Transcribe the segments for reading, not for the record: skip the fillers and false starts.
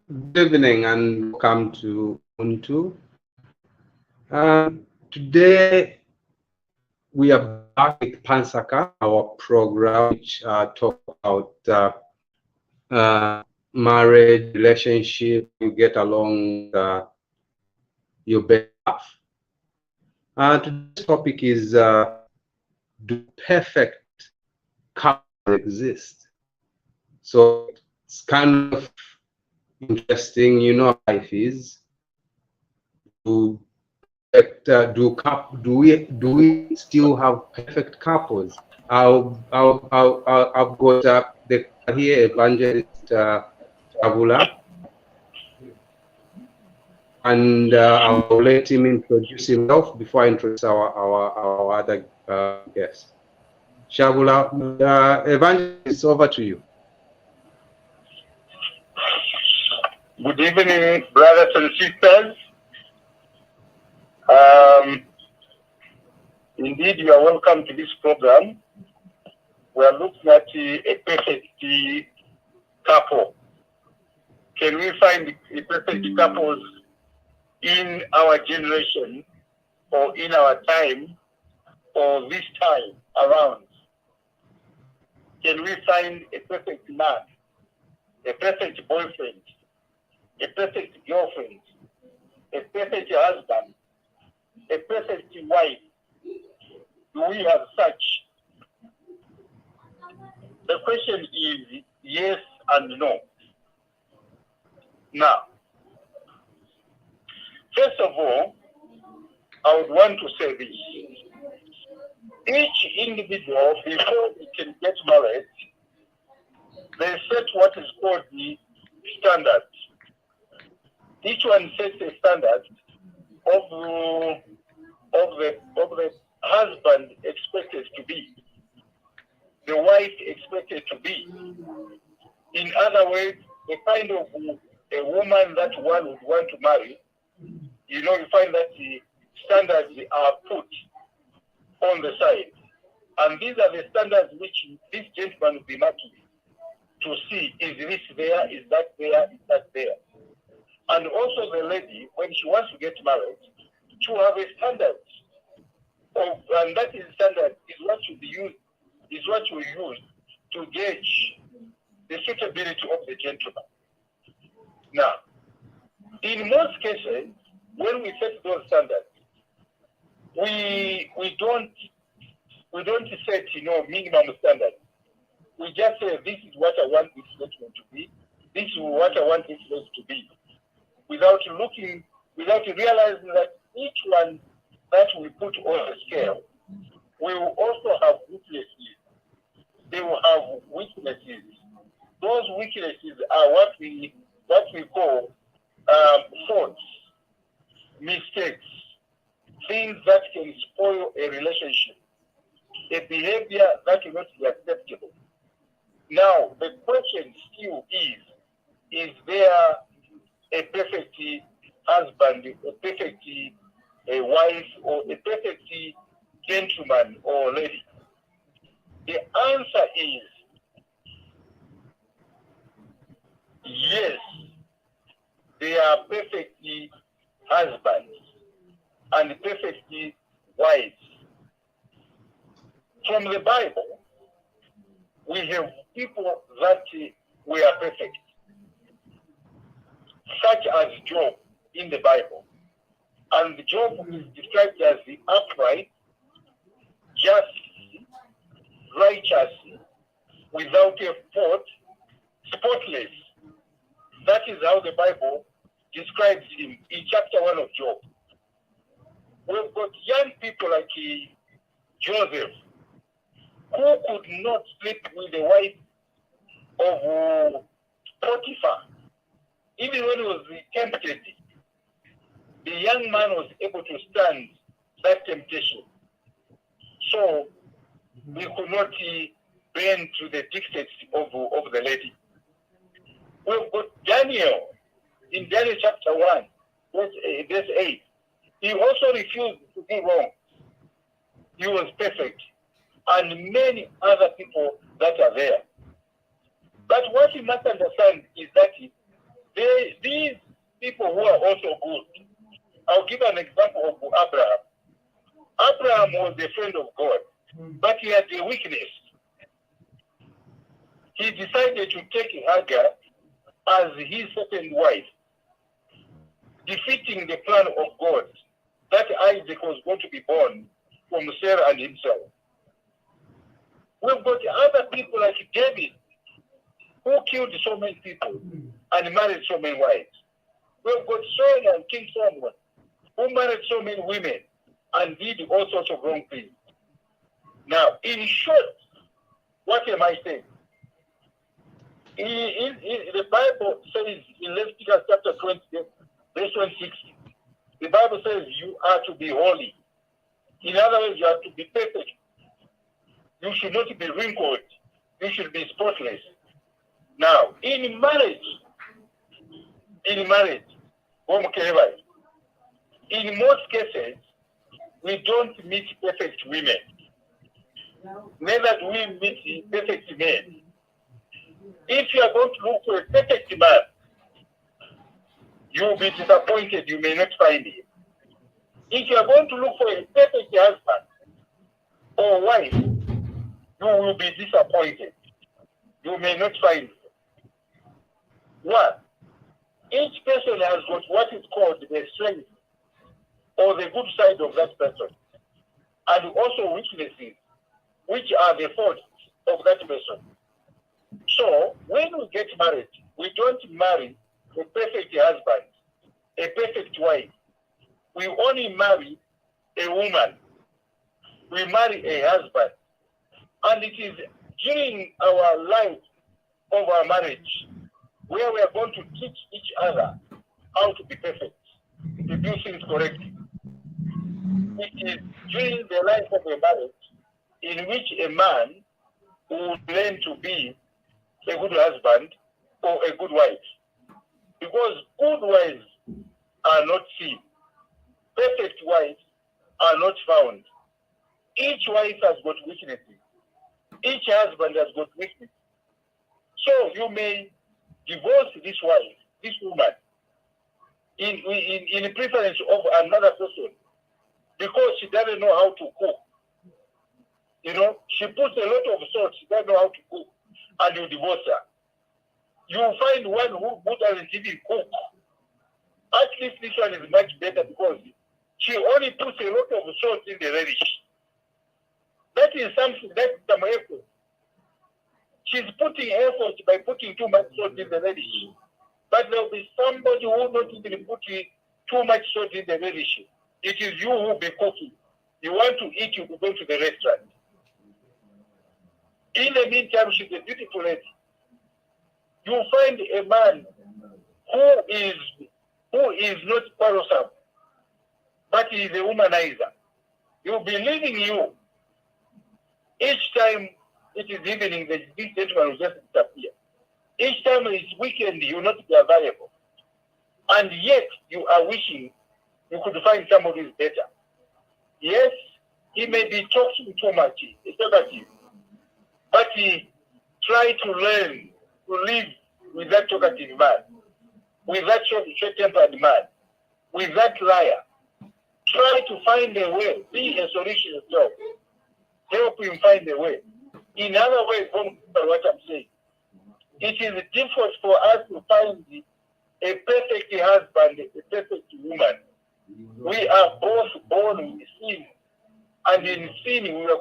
Good evening and welcome to Ubuntu. Today we are back with Nsaka, our program which talk about marriage, relationship, you get along with your better half. Today's topic is do perfect couples exist? So it's kind of interesting, you know how life is. Do do we still have perfect couples? I've got the here Evangelist Shaabula, and I'll let him introduce himself before I introduce our other guest. Shaabula, Evangelist, over to you. Good evening, brothers and sisters. Indeed, you are welcome to this program. We are looking at a perfect couple. Can we find a perfect couples in our generation or in our time or this time around? Can we find a perfect man, a perfect boyfriend, a perfect girlfriend, a perfect husband, a perfect wife? Do we have such? The question is yes and no. Now, first of all, I would want to say this. Each individual, before they can get married, they set what is called the standard. Each one sets a standard of the husband expected to be, the wife expected to be. In other words, the kind of a woman that one would want to marry, you find that the standards are put on the side. And these are the standards which this gentleman will be marking to see, is this there, is that there, is that there. And also the lady, when she wants to get married, to have a standard. And that is standard is what you use to gauge the suitability of the gentleman. Now, in most cases, when we set those standards, we don't set minimum standards. We just say this is what I want this gentleman to be, this is what I want this lady to be, without realizing that each one that we put on the scale will also have weaknesses. They will have weaknesses. Those weaknesses are what we call faults, mistakes, things that can spoil a relationship, a behavior that will not be acceptable. Now, the question still is there a perfect husband, a perfect wife, or a perfect gentleman or lady? The answer is yes, they are perfectly husbands and perfectly wives. From the Bible, we have people that were perfect, such as Job in the Bible. And Job is described as the upright, just, righteous, without a fault, spotless. That is how the Bible describes him in chapter 1 of Job. We've got young people like Joseph, who could not sleep with the wife of Potiphar. Even when he was tempted, the young man was able to stand that temptation. So we could not bend to the dictates of the lady. We've got Daniel in Daniel chapter 1, verse 8. He also refused to be wrong. He was perfect. And many other people that are there. But what you must understand is that these people who are also good. I'll give an example of Abraham. Abraham was a friend of God, but he had a weakness. He decided to take Hagar as his second wife, defeating the plan of God that Isaac was going to be born from Sarah and himself. We've got other people like David, who killed so many people and married so many wives. We've got Solomon, King Solomon, who married so many women and did all sorts of wrong things. Now, in short, what am I saying? The Bible says in Leviticus chapter 20, verse 26, the Bible says you are to be holy. In other words, you are to be perfect. You should not be wrinkled. You should be spotless. Now, in marriage, in most cases, we don't meet perfect women. Neither do we meet perfect men. If you are going to look for a perfect man, you will be disappointed. You may not find him. If you are going to look for a perfect husband or wife, you will be disappointed. You may not find him. One, each person has got what is called the strength or the good side of that person, and also weaknesses, which are the faults of that person. So, when we get married, we don't marry a perfect husband, a perfect wife. We only marry a woman. We marry a husband. And it is during our life of our marriage where we are going to teach each other how to be perfect, to do things correctly. It is during the life of a marriage in which a man will learn to be a good husband or a good wife. Because good wives are not seen. Perfect wives are not found. Each wife has got weaknesses. Each husband has got weaknesses. So you may divorce this wife, this woman, in preference of another person because she doesn't know how to cook. You know, she puts a lot of salt, she doesn't know how to cook, and you divorce her. You will find one who doesn't even cook. At least this one is much better because she only puts a lot of salt in the relish. That is something, that's some effort. She's putting effort by putting too much salt in the relish. But there will be somebody who will not even put too much salt in the relish. It is you who will be cooking. You want to eat, you go to the restaurant. In the meantime, she's a beautiful lady. You find a man who is not quarrelsome, but he is a womanizer. He'll be leaving you. Each time it is evening, this gentleman will just disappear. Each time it's weekend, you will not be available. And yet, you are wishing you could find somebody who is better. Yes, he may be talking too much, talkative, but he try to learn to live with that talkative man, with that short-tempered man, with that liar. Try to find a way, be a solution yourself. Help him find a way. In other words, what I'm saying, it is difficult for us to find a perfect husband, a perfect woman. We are both born with sin, and in sin we are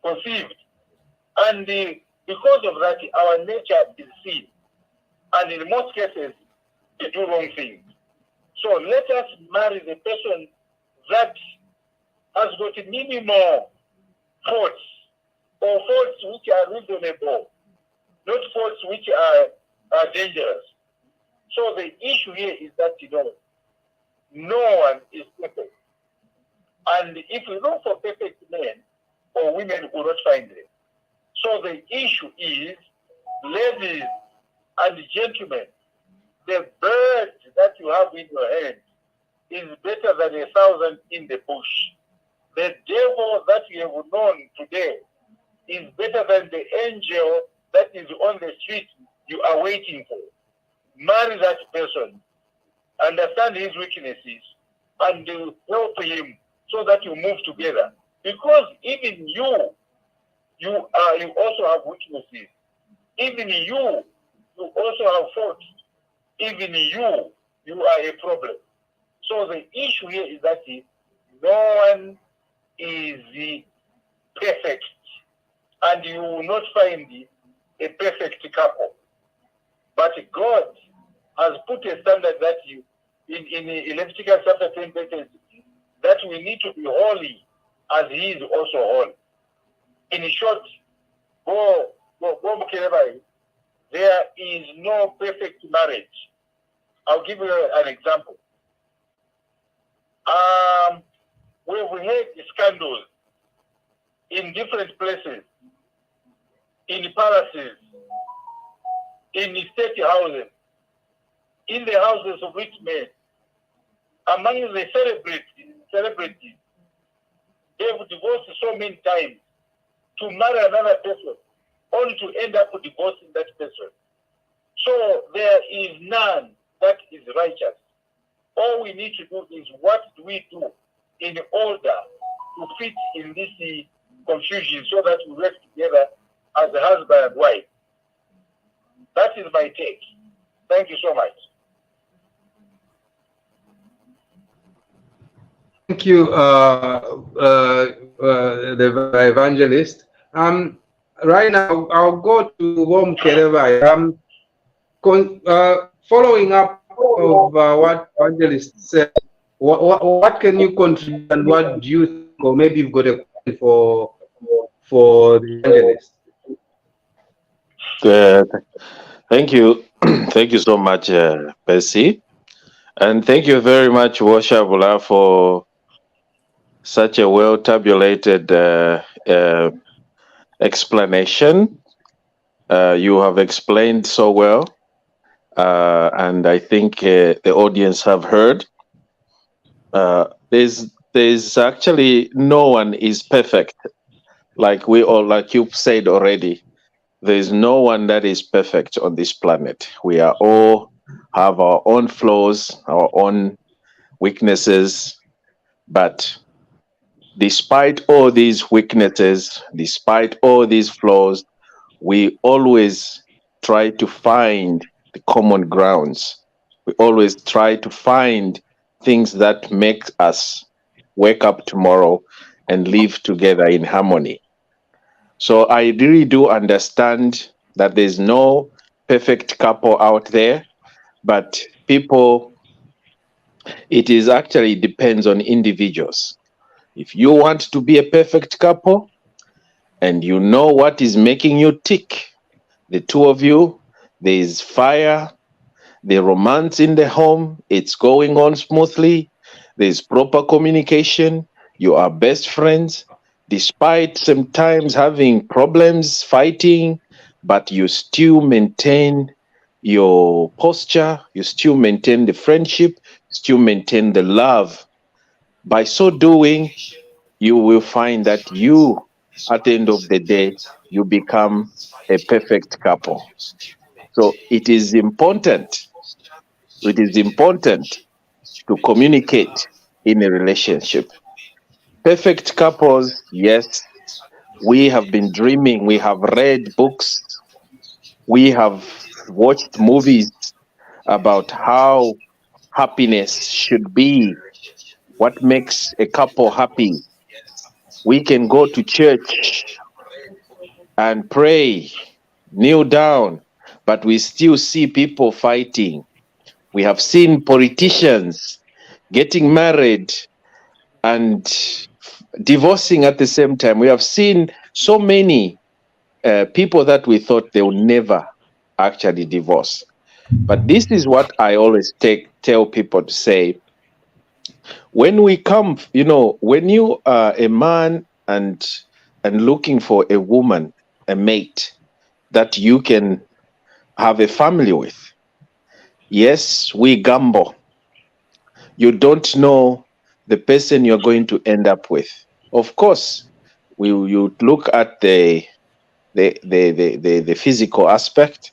conceived. And because of that, our nature is sin. And in most cases, we do wrong things. So let us marry the person that has got minimal faults, or faults which are reasonable, not faults which are dangerous. So the issue here is that, no one is perfect. And if we look for perfect men or women, we will not find them. So the issue is, ladies and gentlemen, the bird that you have in your hand is better than 1,000 in the bush. The devil that you have known today is better than the angel that is on the street you are waiting for. marry that person, understand his weaknesses, and help him so that you move together. Because even you also have weaknesses. Even you also have faults. Even you are a problem. So the issue here is that no one is perfect, and you will not find a perfect couple. But God has put a standard that in Leviticus chapter 10, that we need to be holy as He is also holy. In short, there is no perfect marriage. I'll give you an example. We've had scandals in different places, in palaces, in state houses, in the houses of rich men, among the celebrities. They've divorced so many times to marry another person, only to end up divorcing that person. So there is none that is righteous. All we need to do is, what do we do in order to fit in this confusion so that we work together as a husband and wife? That is my take. Thank you so much. Thank you, the evangelist. Right now, I'll go to Wom Kerevai. Following up of what evangelist said, what can you contribute, and what do you think, or maybe you've got a question for the evangelist? Thank you. Thank you so much, Percy. And thank you very much, Shaabula, for such a well-tabulated explanation. You have explained so well, and I think the audience have heard. There's actually no one is perfect, like you've said already. There's no one that is perfect on this planet. We are all have our own flaws, our own weaknesses, but despite all these weaknesses, despite all these flaws, we always try to find the common grounds. We always try to find things that make us wake up tomorrow and live together in harmony. So I really do understand that there's no perfect couple out there, but it is actually depends on individuals. If you want to be a perfect couple and you know what is making you tick, the two of you, there is fire, the romance in the home, it's going on smoothly, there's proper communication, you are best friends, despite sometimes having problems, fighting, but you still maintain your posture, you still maintain the friendship, still maintain the love. By so doing, you will find that you, at the end of the day, you become a perfect couple. So it is important to communicate in a relationship. Perfect couples, yes, we have been dreaming, we have read books, we have watched movies about how happiness should be, what makes a couple happy. We can go to church and pray, kneel down, but we still see people fighting. We have seen politicians getting married and divorcing at the same time. We have seen so many people that we thought they would never actually divorce. But this is what I always tell people to say. When we come, when you are a man and looking for a woman, a mate that you can have a family with, yes, we gamble. You don't know the person you're going to end up with. Of course, you look at the physical aspect,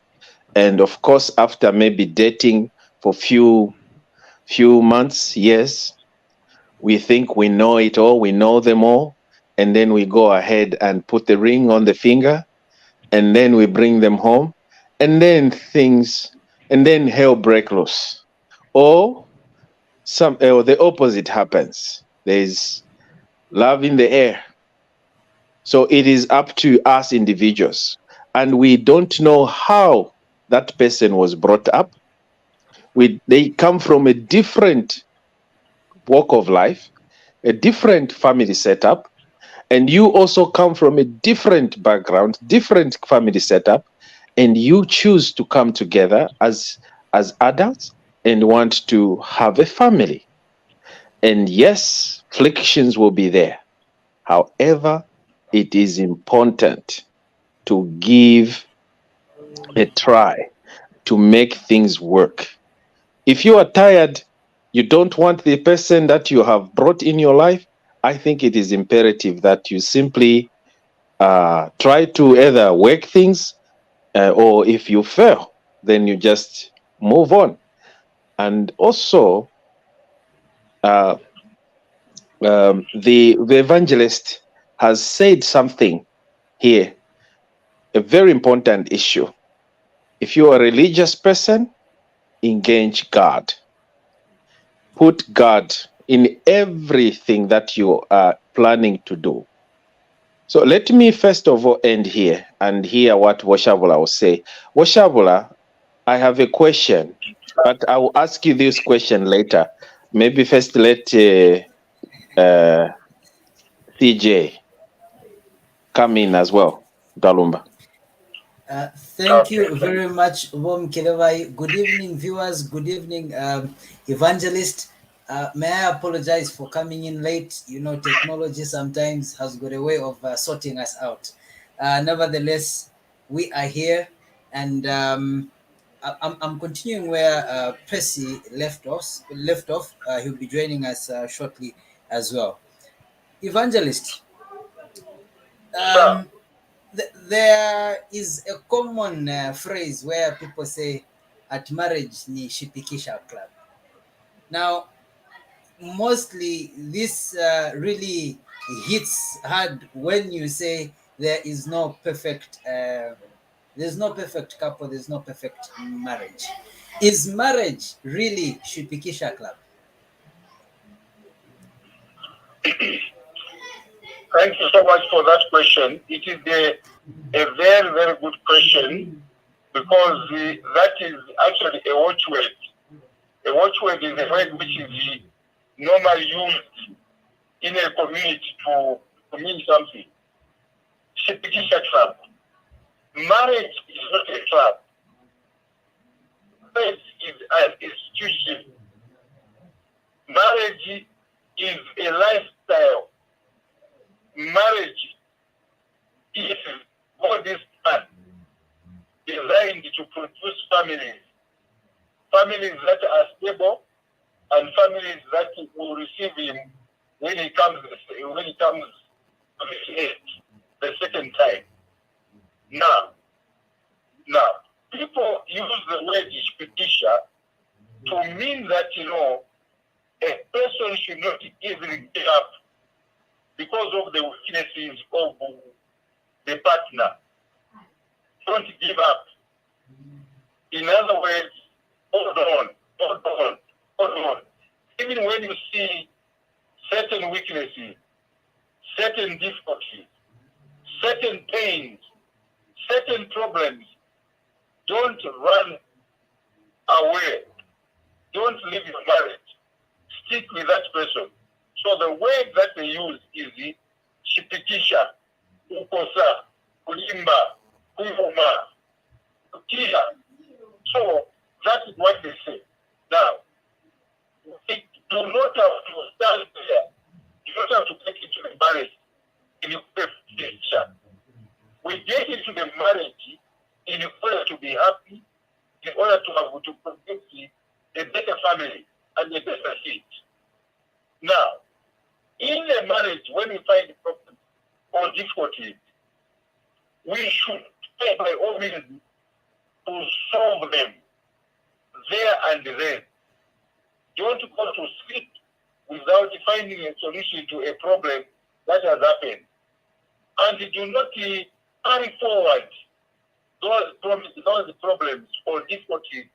And of course, after maybe dating for few months, years, we think we know it all, we know them all, and then we go ahead and put the ring on the finger, and then we bring them home, and then hell break loose. Or the opposite happens. There's love in the air. So it is up to us individuals. And we don't know how that person was brought up. They come from a different walk of life, a different family setup, and you also come from a different background, different family setup, and you choose to come together as adults and want to have a family. And yes, frictions will be there. However, it is important to give a try to make things work. If you are tired, you don't want the person that you have brought in your life, I think it is imperative that you simply try to either work things, or if you fail, then you just move on. And also, the evangelist has said something here, a very important issue. If you are a religious person, engage God. Put God in everything that you are planning to do. So let me first of all end here and hear what Shaabula will say. Shaabula, I have a question, but I will ask you this question later. Maybe first let CJ come in as well, Dalumba. Thank you very much, Wom Kilevai. Good evening, viewers. Good evening, Evangelist. May I apologize for coming in late? You know, technology sometimes has got a way of sorting us out. Nevertheless, we are here, and I'm continuing where Percy left off. He'll be joining us shortly as well. Evangelist. There is a common phrase where people say, at marriage ni shipikisha club. Now, mostly this really hits hard when you say there is no perfect there's no perfect couple, there's no perfect marriage. Is marriage really shipikisha club? Thank you so much for that question. It is a very, very good question, because that is actually a watchword. A watchword is a word which is normally used in a community to mean something. Shipikisha club. Marriage is not a club. Marriage is an institution. Marriage is a lifestyle. Marriage is God's plan designed to produce families. Families that are stable, and families that will receive him when he comes to his age the second time. Now, people use the word shipikisha to mean that, a person should not easily give up because of the weaknesses of the partner. Don't give up. In other words, hold on. Even when you see certain weaknesses, certain difficulties, certain pains, certain problems, don't run away. Don't leave your marriage. Stick with that person. So the word that they use is shipikisha, ukosa, kulimba, kuhuma, kutia. So that is what they say. Now, we do not have to stand there. You don't have to get into the marriage in a perfect picture. We get into the marriage in order to be happy, in order to produce a better family and a better seed. Now, in a marriage, when we find problems or difficulties, we should try by all means to solve them there and then. Don't go to sleep without finding a solution to a problem that has happened. And do not carry forward those problems or difficulties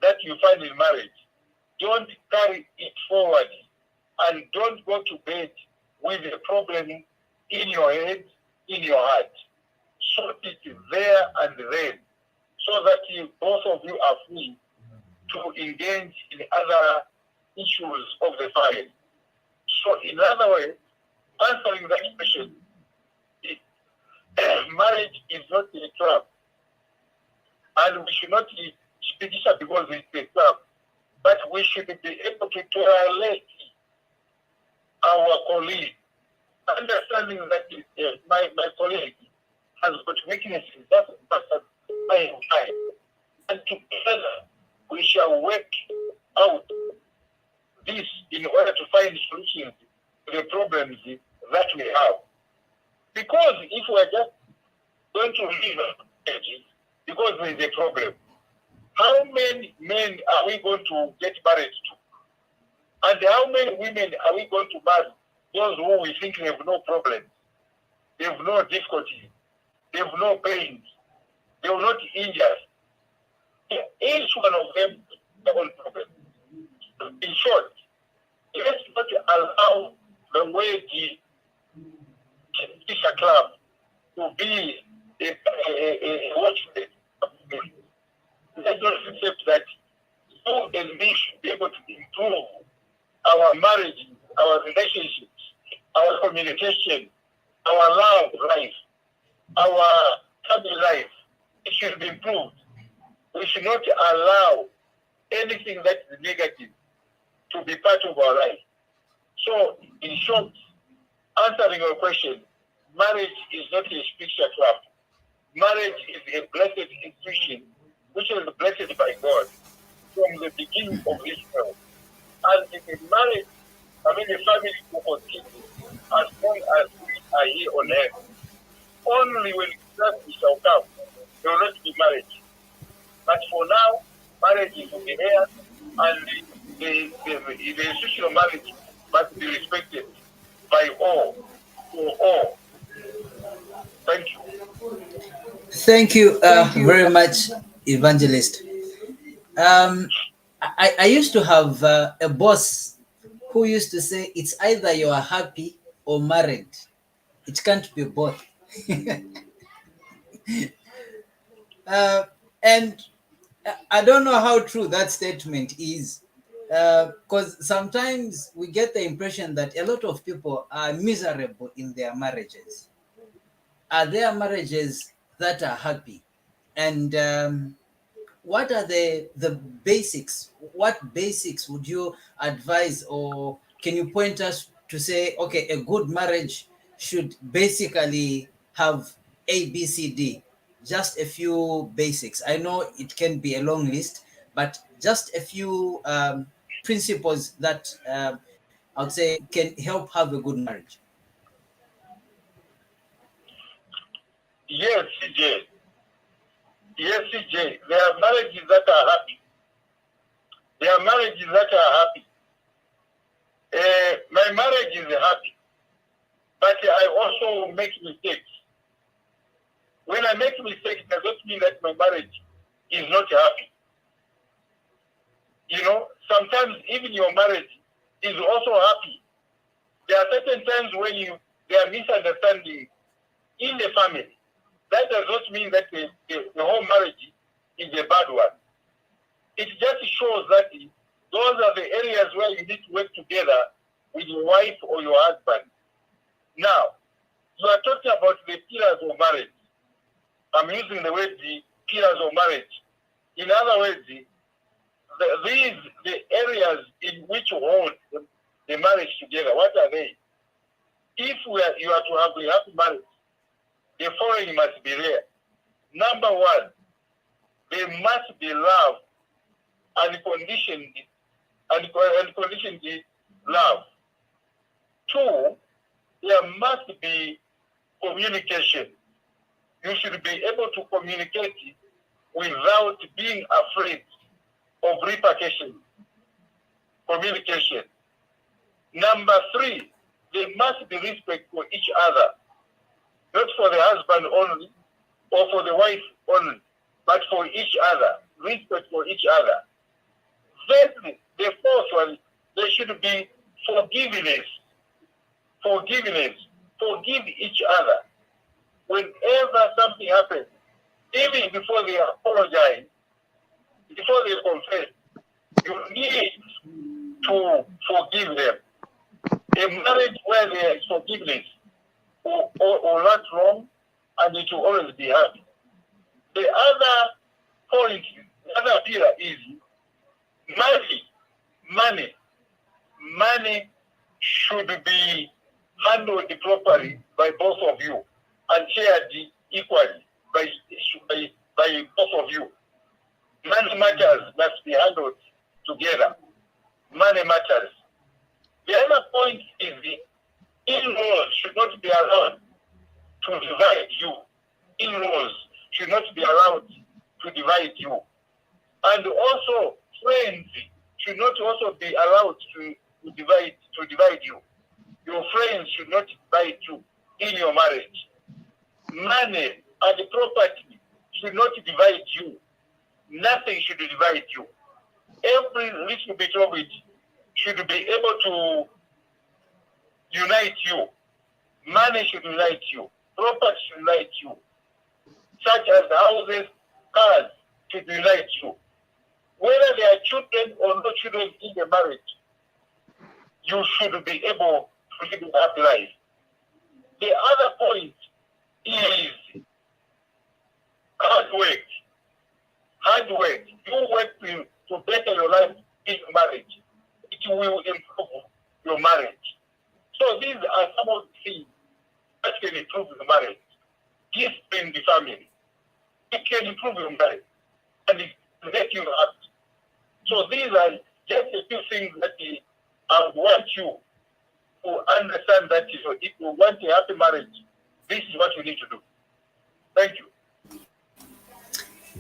that you find in marriage. Don't carry it forward, and don't go to bed with a problem in your head, in your heart. Sort it there and then, so that both of you are free to engage in other issues of the family. So in other words, answering that question, marriage is not a trap, and we should not speak it because it's a trap, but we should be able to tolerate our colleague, understanding that my colleague has got weaknesses, that's my time, and together we shall work out this in order to find solutions to the problems that we have. Because if we're just going to leave because there is a problem, how many men are we going to get married to? And how many women are we going to marry? Those who we think have no problems, they have no difficulties, they have no pains, they are not injured. Each one of them has their own problem. In short, let's not allow the way the Fisher Club to be a watchman. Let us accept that you and me should be able to improve our marriage, our relationships, our communication, our love life, our family life. It should be improved. We should not allow anything that is negative to be part of our life. So, in short, answering your question, marriage is not a spiritual club. Marriage is a blessed institution, which is blessed by God from the beginning of this world. And if a marriage, the family will continue as long as we are here on earth. Only when Christ shall come, there will not be marriage. But for now, marriage is in the air, and the institution of marriage must be respected by all, for all. Thank you. Thank you very much, Evangelist. I used to have a boss who used to say, it's either you are happy or married. It can't be both. And I don't know how true that statement is, because sometimes we get the impression that a lot of people are miserable in their marriages. Are there marriages that are happy? And what are the basics? What basics would you advise, or can you point us to say, okay, a good marriage should basically have A, B, C, D? Just a few basics. I know it can be a long list, but just a few principles that I would say can help have a good marriage. Yes, CJ. Yes, CJ. There are marriages that are happy. There are marriages that are happy. My marriage is happy, but I also make mistakes. When I make mistakes, it does not mean that my marriage is not happy. Sometimes even your marriage is also happy. There are certain times when there are misunderstandings in the family. That does not mean that the whole marriage is a bad one. It just shows that those are the areas where you need to work together with your wife or your husband. Now, you are talking about the pillars of marriage. I'm using the word the pillars of marriage. In other words, the areas in which hold the marriage together. What are they? If you are to have a happy marriage, the following must be there. Number one, there must be love, unconditioned love. Two, there must be communication. You should be able to communicate with without being afraid of repercussions. Communication. Number 3, there must be respect for each other, not for the husband only or for the wife only, but for each other. Respect for each other. Thirdly, the fourth one, there should be forgiveness. Forgiveness. Forgive each other. Whenever something happens, even before they apologize, before they confess, you need to forgive them. A marriage where there is forgiveness will not wrong, and it will always be happy. The other point, the other pillar is money. Money should be handled properly by both of you and shared equally by both of you. Money matters must be handled together. Money matters. The other point is the in-laws should not be allowed to divide you. In-laws should not be allowed to divide you. And also, friends should not also be allowed to divide you. Your friends should not divide you in your marriage. Money and property should not divide you. Nothing should divide you. Every little bit of it should be able to unite you. Money should unite you. Property should unite you. Such as houses, cars should unite you. Whether there are children or no children in the marriage, you should be able to live a happy life. The other point is hard work. Hard work. You work to better your life in your marriage. It will improve your marriage. So these are some of the things that can improve the marriage. Discipline the family. It can improve your marriage and it will make you happy. So these are just a few things that I want you to understand, that if you want a happy marriage, this is what you need to do. Thank you.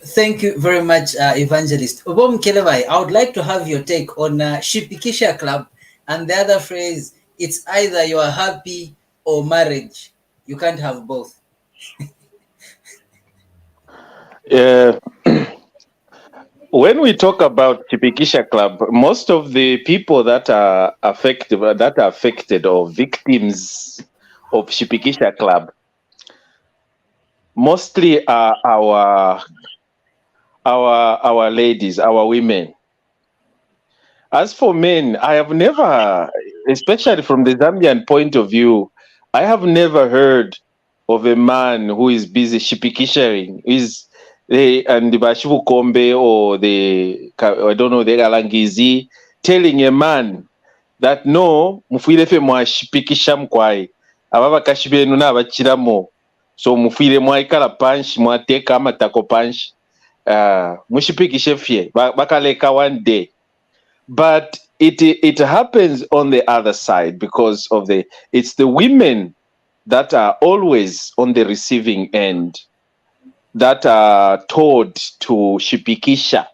Thank you very much, Evangelist. Obom Kelevai, I would like to have your take on Shipikisha Club and the other phrase, it's either you are happy or marriage. You can't have both. When we talk about Shipikisha Club, most of the people that are affected or victims of Shipikisha Club mostly are our ladies, our women. As for men, I have never, especially from the Zambian point of view, I have never heard of a man who is busy shipikisharing, and the Bashibu Kombe or the, I don't know, the Galangizi, telling a man that no, mufirefe mwa shipikisha mkwai, ababa kashibe nuna abachiramo, so mufire mwa ikala panch, mwa teka amatako panch, mushipikishe fye, bakaleka one day. But it happens on the other side because of it's the women that are always on the receiving end, that are told to shipikisha,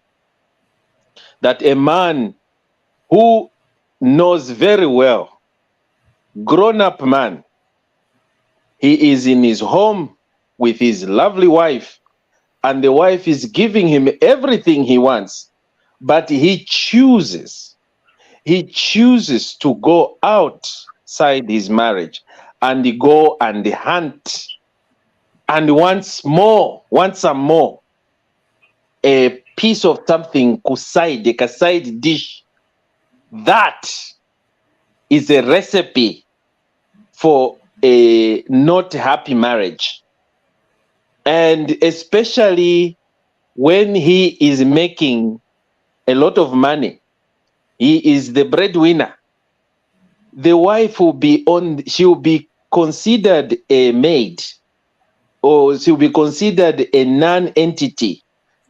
that a man who knows very well, grown-up man, he is in his home with his lovely wife, and the wife is giving him everything he wants, but he chooses to go outside his marriage and go and hunt, and once some more, a piece of something, a side dish, that is a recipe for a not happy marriage. And especially when he is making a lot of money, he is the breadwinner, the wife she will be considered a maid, or she will be considered a non-entity,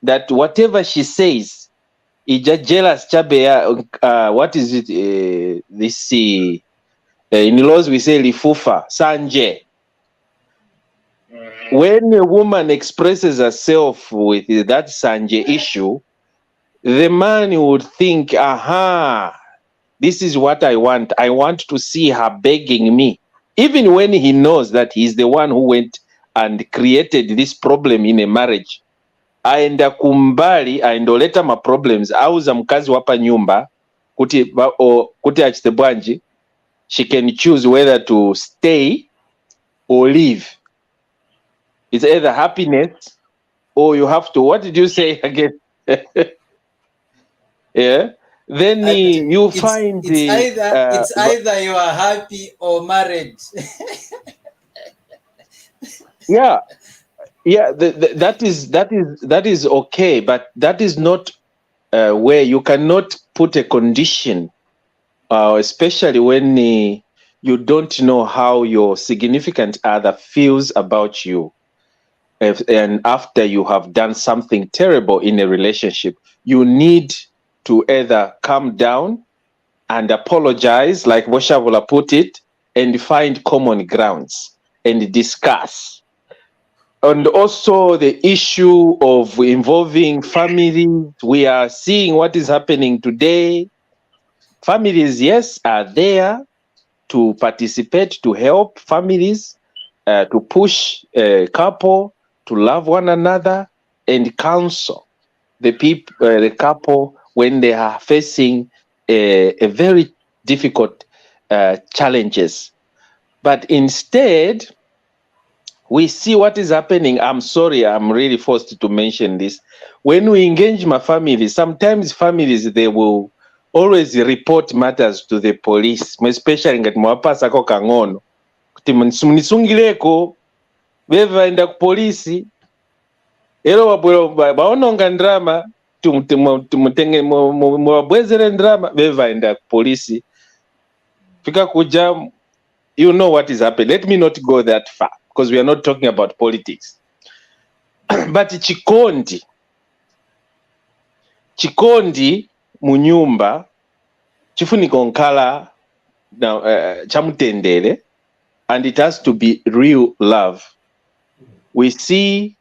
that whatever she says, is just jealous, what is it, in laws we say lifufa, sanje. when a woman expresses herself with that Sanje issue, the man would think, aha, this is what I want. I want to see her begging me. Even when he knows that he's the one who went and created this problem in a marriage. Aenda kumbali, aendoleta ma problems, auza mkazi wapa nyumba, kuti achite bwanji, she can choose whether to stay or leave. It's either happiness or you have to, what did you say again? Yeah. Then you find it's either you are happy or married. Yeah, that is okay, but that is not where you cannot put a condition, especially when you don't know how your significant other feels about you, and after you have done something terrible in a relationship, you need to either calm down and apologize, like Shaabula put it, and find common grounds and discuss. And also the issue of involving families. We are seeing what is happening today. Families, yes, are there to participate, to help families, to push a couple to love one another and counsel the people, the couple, when they are facing a very difficult challenges. But instead, we see what is happening. I'm sorry, I'm really forced to mention this. When we engage my families, sometimes families, they will always report matters to the police, especially ngati mwapasa ko kangono. Kuti mnisungileko, beva enda ku polisi, ero wabwelo baononga ndrama, tumutenge mwabwezere ndrama, beva enda ku polisi. Fika kuja, you know what is happening. Let me not go that far, because we are not talking about politics. But chikondi munyumba chifuniko nkala chamutendere, and it has to be real love. We see,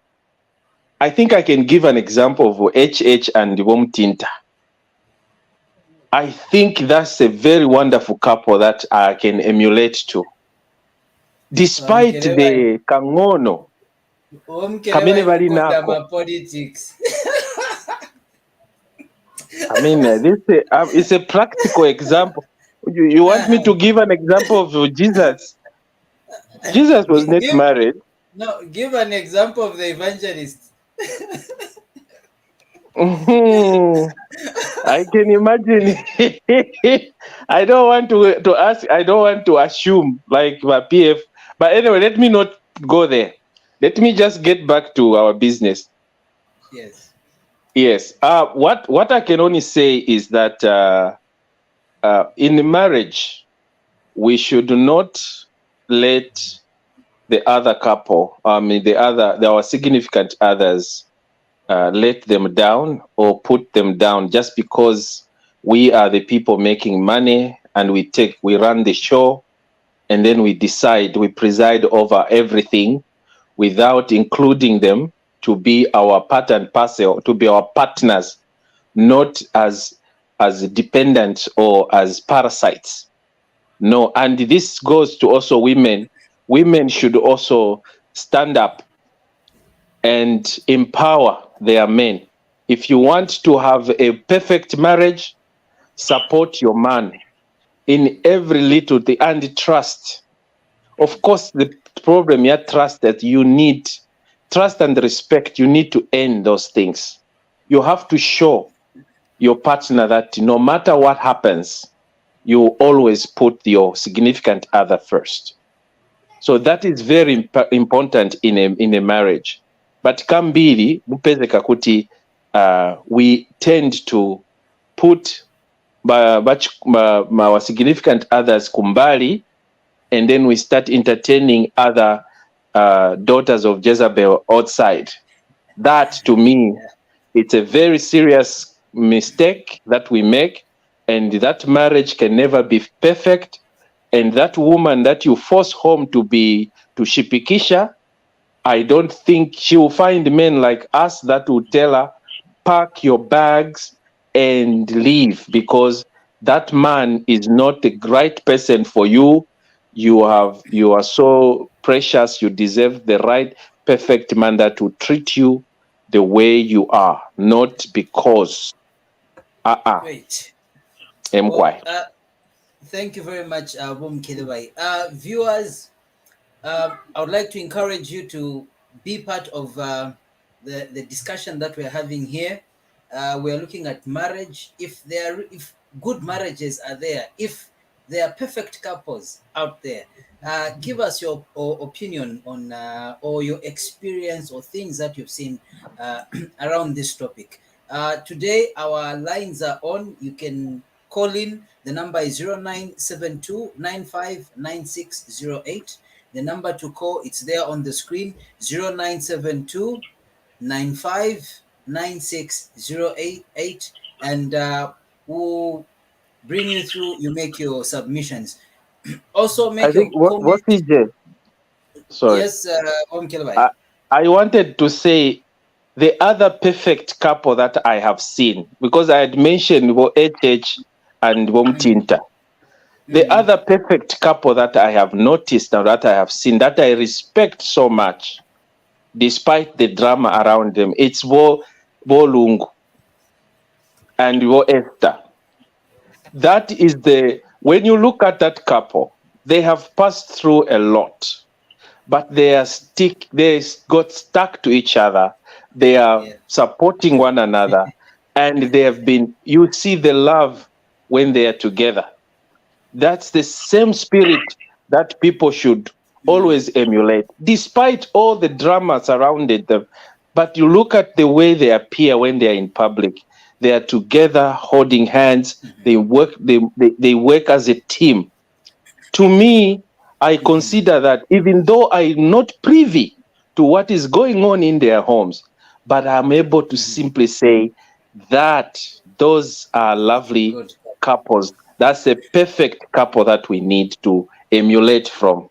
I think I can give an example of HH and Womtinta. I think that's a very wonderful couple that I can emulate to. Despite the kangono, kamene bali nako. Politics. I mean, this is a practical example. You want me to give an example of Jesus? Jesus was not married. No, give an example of the Evangelist. I can imagine. I don't want to ask. I don't want to assume like my PF. But anyway, let me not go there. Let me just get back to our business. Yes. Yes. What I can only say is that in marriage, we should not let the other couple, our significant others, let them down or put them down just because we are the people making money and we run the show, and then we preside over everything without including them to be our part and parcel, to be our partners, not as dependents or as parasites. No, and this goes to also women. Women should also stand up and empower their men. If you want to have a perfect marriage, support your man in every little thing and trust. Of course, the problem here, trust, that you need trust and respect. You need to earn those things. You have to show your partner that no matter what happens, you always put your significant other first. So that is very important in a marriage. But kambili mupezeka kuti we tend to put our significant others kumbali, and then we start entertaining other daughters of Jezebel outside. That, to me, it's a very serious mistake that we make, and that marriage can never be perfect. And that woman that you force home to shipikisha I don't think she will find men like us that will tell her, pack your bags and leave, because that man is not the right person for you. You are so precious. You deserve the right, perfect man that will treat you the way you are, not because. Great. Well, Mkwai. thank you very much, Bom Kilebai. Viewers, I would like to encourage you to be part of the discussion that we're having here. We're looking at marriage. If good marriages are there, if there are perfect couples out there, give us your opinion on or your experience or things that you've seen around this topic. Today, our lines are on. You can call in. The number is 0972 959608. The number to call, it's there on the screen, 0972 959608, and we'll bring you through. You make your submissions. Also, I make think your what comments. TJ? Sorry. Yes, Kelvai. I wanted to say the other perfect couple that I have seen, because I had mentioned HH and Tinta. The other perfect couple that I have noticed and that I have seen, that I respect so much, despite the drama around them, it's Lungu and Esther. That is when you look at that couple, they have passed through a lot, but they got stuck to each other. They are supporting one another, and they have been, you see the love when they are together. That's the same spirit that people should always emulate, despite all the drama surrounded them. But you look at the way they appear when they are in public. They are together, holding hands. They work. They work as a team. To me, I consider that, even though I'm not privy to what is going on in their homes, but I'm able to simply say that those are lovely couples. That's a perfect couple that we need to emulate from.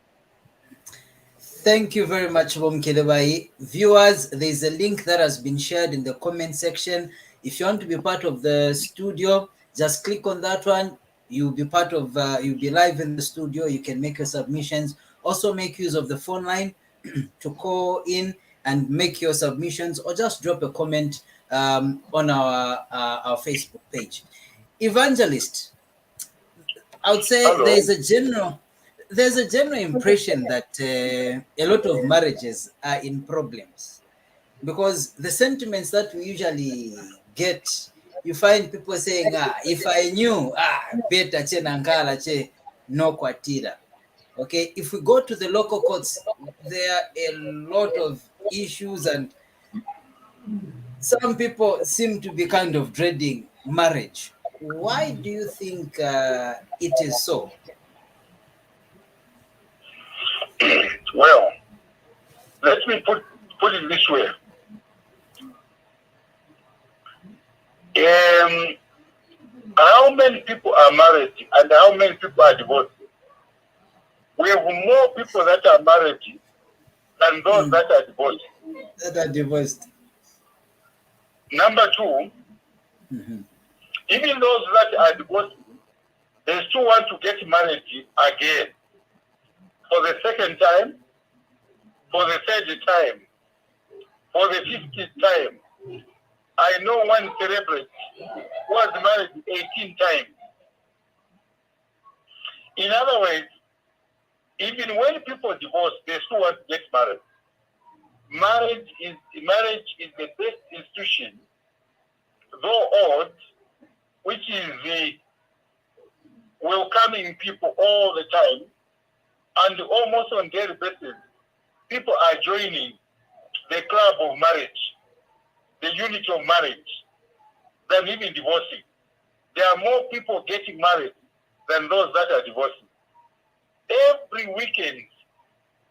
Thank you very much, Bom Kilebai. Viewers, there's a link that has been shared in the comment section. If you want to be part of the studio, just click on that one. You'll be part of, you'll be live in the studio. You can make your submissions. Also make use of the phone line to call in and make your submissions, or just drop a comment on our Facebook page. Evangelist, I would say Hello. there's a general impression that a lot of marriages are in problems, because the sentiments that we usually get, you find people saying, if I knew, better che nankala che no kwatira. Okay, if we go to the local courts, there are a lot of issues, and some people seem to be kind of dreading marriage. Why do you think it is so? Well, let me put it this way. How many people are married and how many people are divorced? We have more people that are married than those that are divorced. Number two, even those that are divorced, they still want to get married again, for the second time, for the third time, for the 50th time. I know one celebrity who was married 18 times. In other words, even when people divorce, they still want to get married. Marriage is the best institution, though odd, which is the welcoming people all the time, and almost on daily basis, people are joining the club of marriage, the unit of marriage, than even divorcing. There are more people getting married than those that are divorcing. Every weekend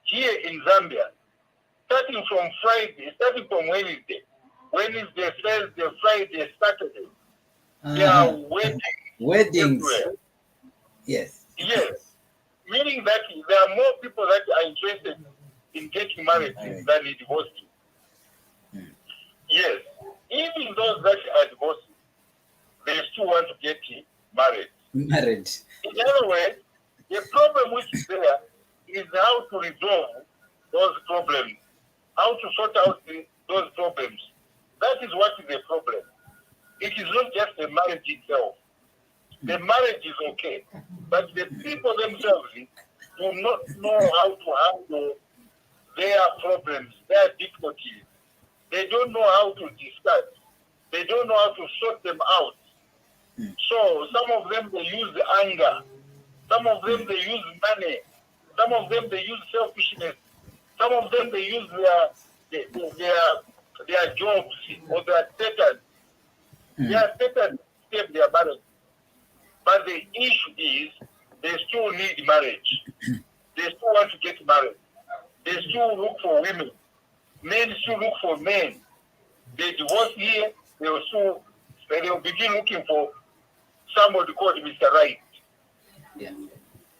here in Zambia, starting from Wednesday, Thursday, Friday, Saturday, there are weddings everywhere. Yes. Yes. Meaning that there are more people that are interested in getting married than in divorcing. Yes, even those that are divorcing, they still want to get married. Married. In other words, the problem which is there is how to resolve those problems, how to sort out those problems. That is what is the problem. It is not just the marriage itself. The marriage is okay, but the people themselves do not know how to handle their problems, their difficulties. They don't know how to discuss. They don't know how to sort them out. So some of them, they use anger. Some of them, they use money. Some of them, they use selfishness. Some of them, they use their jobs or their status. Their status save their marriage. But the issue is they still need marriage. They still want to get married. They still look for women. Men still look for men. They divorce here, they'll begin looking for somebody called Mr. Right. Yeah.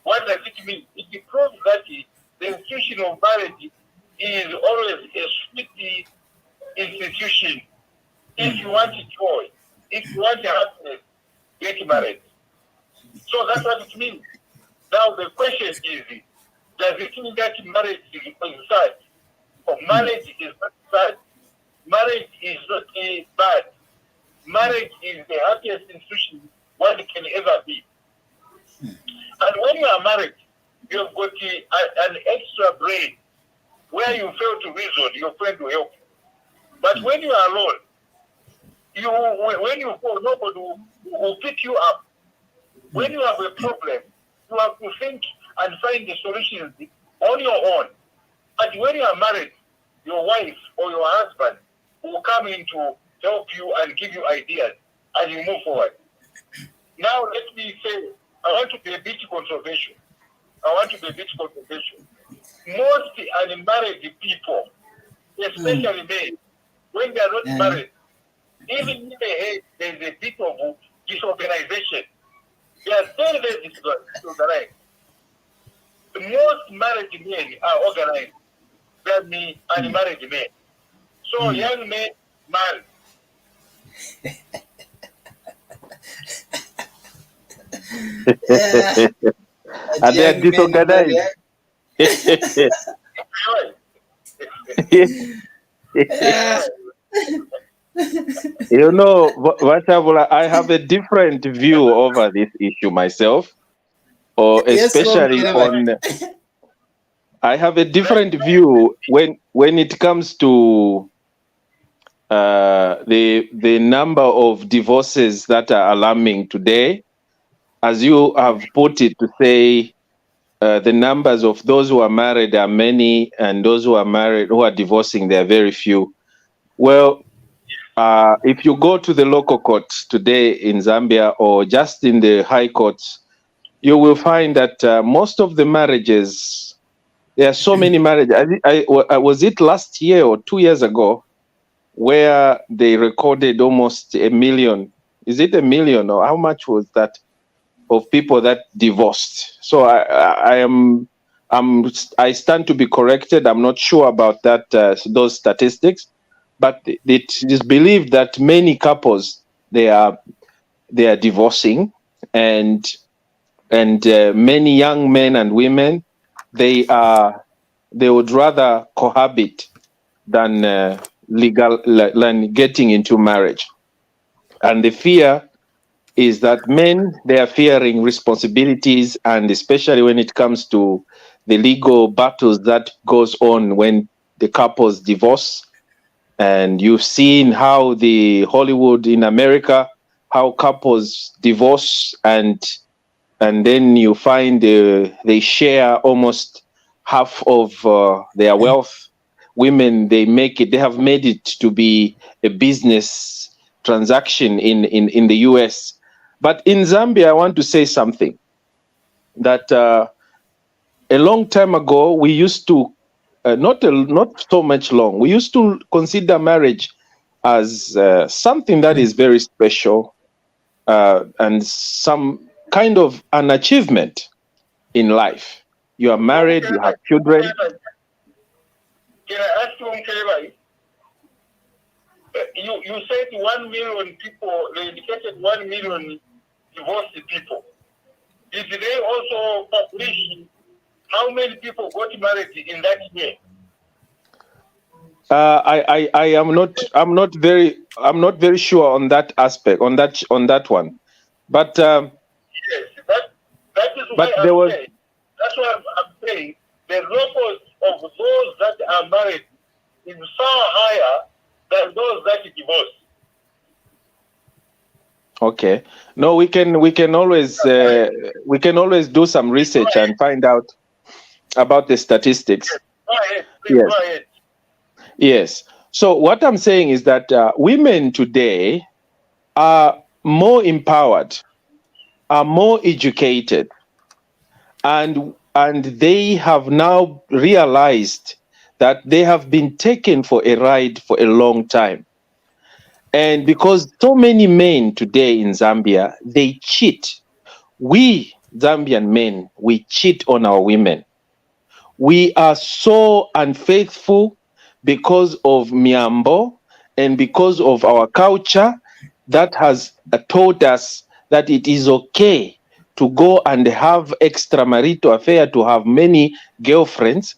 What does it mean? It proves that the institution of marriage is always a sweet institution. If you want joy, if you want happiness, get married. So that's what it means. Now the question is, does it mean that marriage is sad? Or marriage is not sad? Marriage is not bad. Marriage is the happiest institution one can ever be. And when you are married, you've got an extra brain where you fail to reason, your friend will help you. But when you are alone, when you fall, nobody will pick you up. When you have a problem, you have to think and find the solutions on your own. But when you are married, your wife or your husband will come in to help you and give you ideas and you move forward. Now let me say, I want to be a bit controversial. Most unmarried people, especially men, when they are not married, even in the head, there is a bit of disorganization. They are very, very disorganized. Most married men are organized than the unmarried men. So young men marry. And they are disorganized. You know, Shaabula, I have a different view over this issue myself, or especially I have a different view when it comes to the number of divorces that are alarming today. As you have put it, to say the numbers of those who are married are many, and those who are divorcing, they are very few. Well, if you go to the local courts today in Zambia or just in the high courts, you will find that most of the marriages, there are so many marriages. Was it last year or 2 years ago where they recorded almost 1 million? Is it 1 million, or how much was that, of people that divorced? So I stand to be corrected. I'm not sure about that, those statistics, but it is believed that many couples, they are divorcing, and many young men and women, they would rather cohabit than than getting into marriage. And the fear is that men, they are fearing responsibilities, and especially when it comes to the legal battles that goes on when the couples divorce. And you've seen how the Hollywood in America, how couples divorce, and then you find they share almost half of their wealth. Women, they have made it to be a business transaction in the US. But in Zambia, I want to say something that a long time ago, we used to, not so much long, we used to consider marriage as something that is very special, and some kind of an achievement in life. You are married, you have children. Can I ask you, Mkelevai? You said 1 million people, they indicated 1 million divorced people. Did they also publish how many people got married in that year? I'm not very sure on that aspect, on that one. But Yes, that is why there was, saying. That's why I'm saying the levels of those that are married is far higher than those that divorce. okay. No, we can always do some research and find out about the statistics. Yes. Go ahead, please, Yes. go ahead. Yes. So what I'm saying is that women today are more empowered, are more educated, and they have now realized that they have been taken for a ride for a long time. And because so many men today in Zambia, they cheat. We Zambian men, we cheat on our women. We are so unfaithful because of Miambo and because of our culture that has taught us that it is okay to go and have extramarital affair, to have many girlfriends,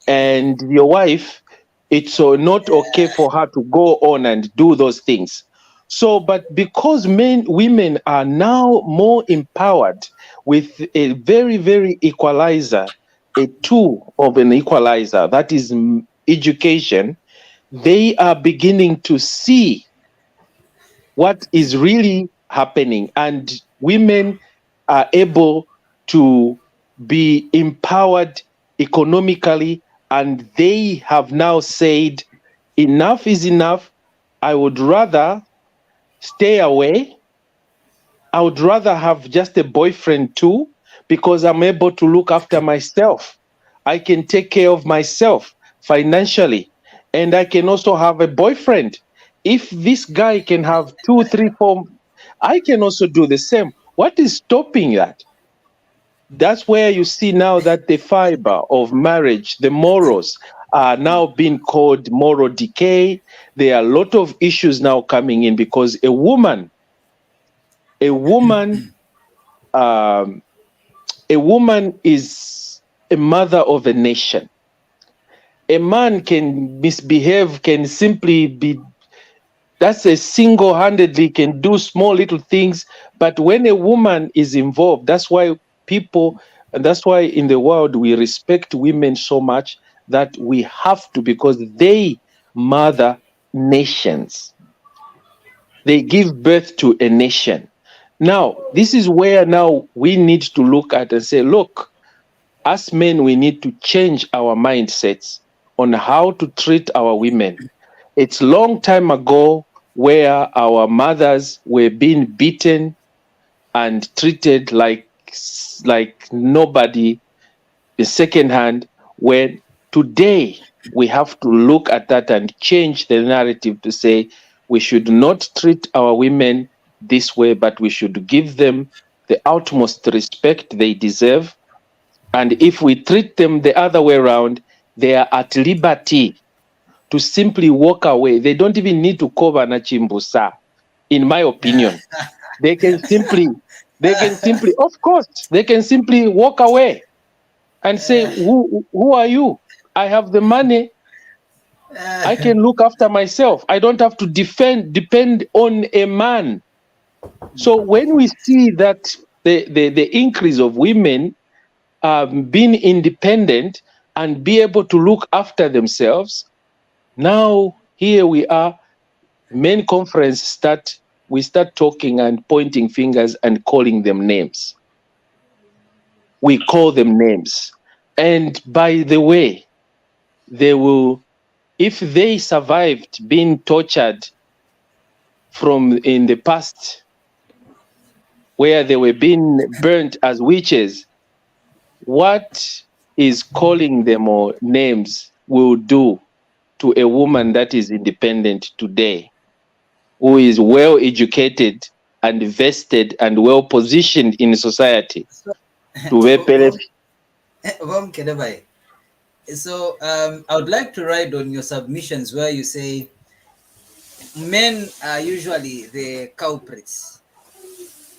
and your wife, it's not okay for her to go on and do those things. So, but because women are now more empowered with a very, very equalizer, a tool of an equalizer, that is education, they are beginning to see what is really happening, and women are able to be empowered economically, and they have now said enough is enough. I would rather stay away. I would rather have just a boyfriend too, because I'm able to look after myself. I can take care of myself financially, and I can also have a boyfriend. If this guy can have 2, 3, 4, I can also do the same. What is stopping that? That's where you see now that the fiber of marriage, the morals, are now being called moral decay. There are a lot of issues now coming in because a woman is a mother of a nation. A man can misbehave, can simply be, that's a single-handedly can do small little things. But when a woman is involved, that's why in the world we respect women so much, that we have to, because they mother nations. They give birth to a nation. Now, this is where now we need to look at and say, look, as men, we need to change our mindsets on how to treat our women. It's a long time ago where our mothers were being beaten and treated like nobody, the second hand, when today we have to look at that and change the narrative to say we should not treat our women this way, but we should give them the utmost respect they deserve. And if we treat them the other way around, they are at liberty to simply walk away. They don't even need to cover na chimbusa, in my opinion. They can simply, of course, they can simply walk away and say, who are you? I have the money. I can look after myself. I don't have to depend on a man. So when we see that the increase of women being independent and be able to look after themselves, now here we are, men conference we start talking and pointing fingers and calling them names. We call them names. And by the way, they will, if they survived being tortured from in the past, where they were being burnt as witches, what is calling them or names will do to a woman that is independent today, who is well educated and vested and well positioned in society. So I would like to ride on your submissions where you say men are usually the culprits.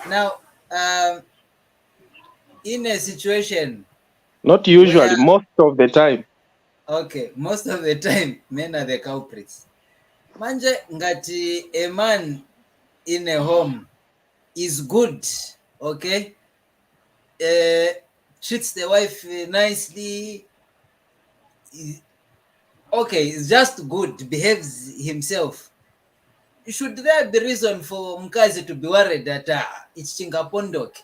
Now, in a situation Not where, usually, most of the time. okay, most of the time men are the culprits. Manje ngati a man in a home is good, okay, treats the wife nicely, okay, is just good, behaves himself. Should there be reason for mkazi to be worried that it's chingapondoke?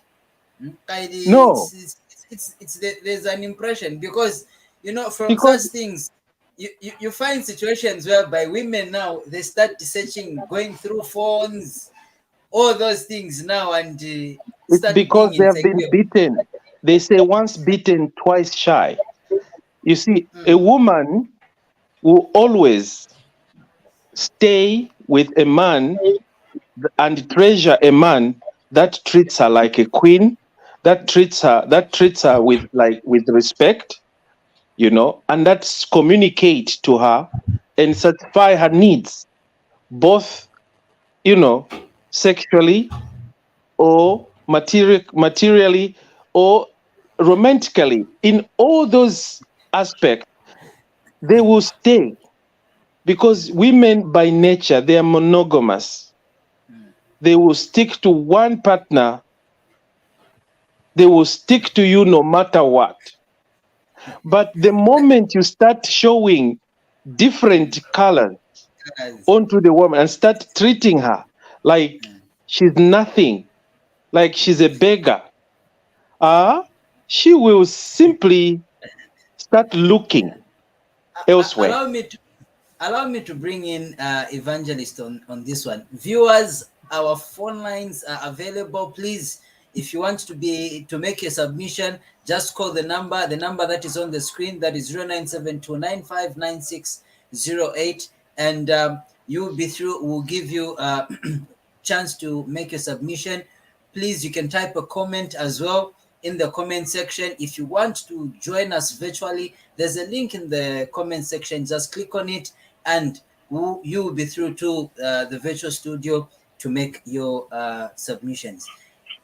No, There's an impression because from because such things you find situations whereby women now they start searching, going through phones, all those things now, and it's start because being they have been insecure. beaten. They say once beaten, twice shy. You see, a Mm. woman will always stay with a man and treasure a man that treats her like a queen, that treats her with respect, and that's communicate to her and satisfy her needs, both, sexually or materially or romantically. In all those aspects, they will stay because women by nature, they are monogamous. They will stick to one partner. They will stick to you no matter what. But the moment you start showing different colors Yes. onto the woman and start treating her like she's nothing, like she's a beggar, she will simply start looking elsewhere. Allow me to bring in Evangelist on this one. Viewers, our phone lines are available. Please, if you want to make a submission, just call the number that is on the screen, that is 0972959608, and you'll be through. We'll give you a chance to make your submission. Please, you can type a comment as well in the comment section. If you want to join us virtually, there's a link in the comment section. Just click on it and you will be through to the virtual studio to make your submissions.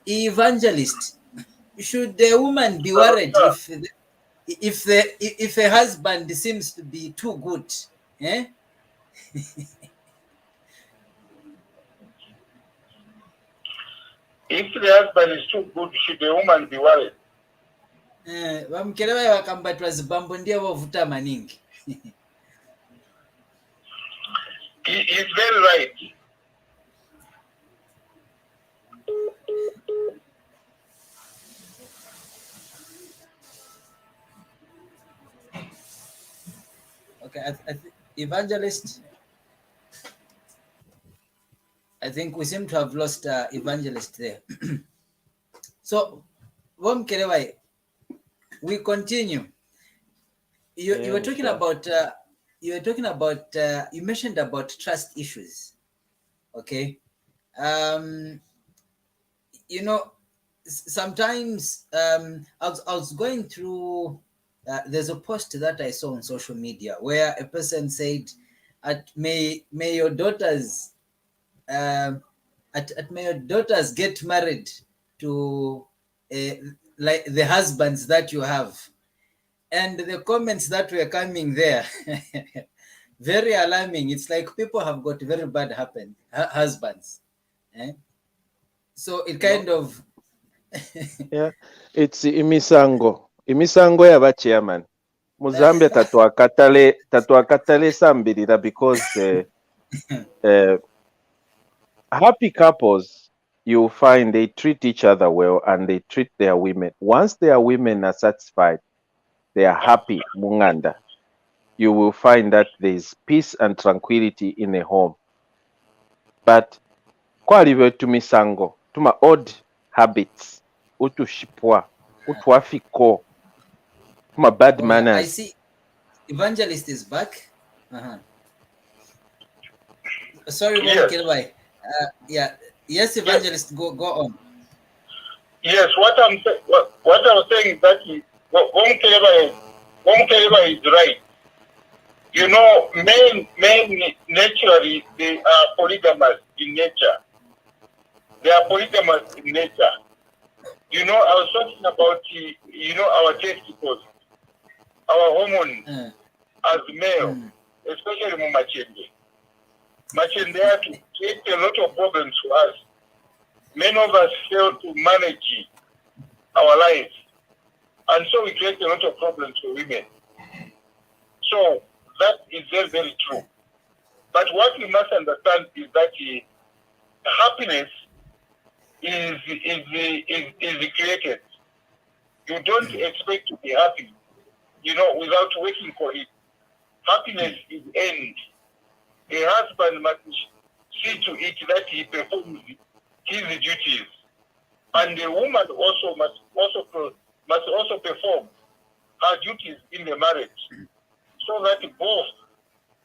Evangelist, should the woman be worried if a husband seems to be too good? Eh? If the husband is too good, should the woman be worried? Vamukele vayo vakambatwa zibambo ndiye vovuta maningi. He's very right. Okay, Evangelist, I think we seem to have lost Evangelist there. So, Vamukele, we continue. You were talking about you mentioned about trust issues. Okay, sometimes I was going through. There's a post that I saw on social media where a person said, may your daughters may your daughters get married to like the husbands that you have." And the comments that were coming there, very alarming. It's like people have got very bad husbands. Eh? So it kind of Yeah, it's imisango yaba chairman muzambia tatwakatale sambirira because happy couples, you find they treat each other well and they treat their women. Once their women are satisfied, they are happy, munganda, you will find that there's peace and tranquility in a home. But kwaliwe tumisango, tuma odd habits, utushipwa, utuafiko, tuma bad manners. I see Evangelist is back. Sorry, Yes. Yeah. Yes, Evangelist, go on. Yes, what I was saying is that Wonkeleva is right. You know, men naturally, they are polygamous in nature. They are polygamous in nature. You know, I was talking about, you know, our testicles, our hormones as male, especially Machende. Machende had to create a lot of problems for us. Many of us fail to manage our lives. And so we create a lot of problems for women. So that is very, very true. But what we must understand is that happiness is created. You don't expect to be happy, you know, without working for it. Happiness is earned. A husband must see to it that he performs his duties, and the woman also must also perform her duties in the marriage, so that both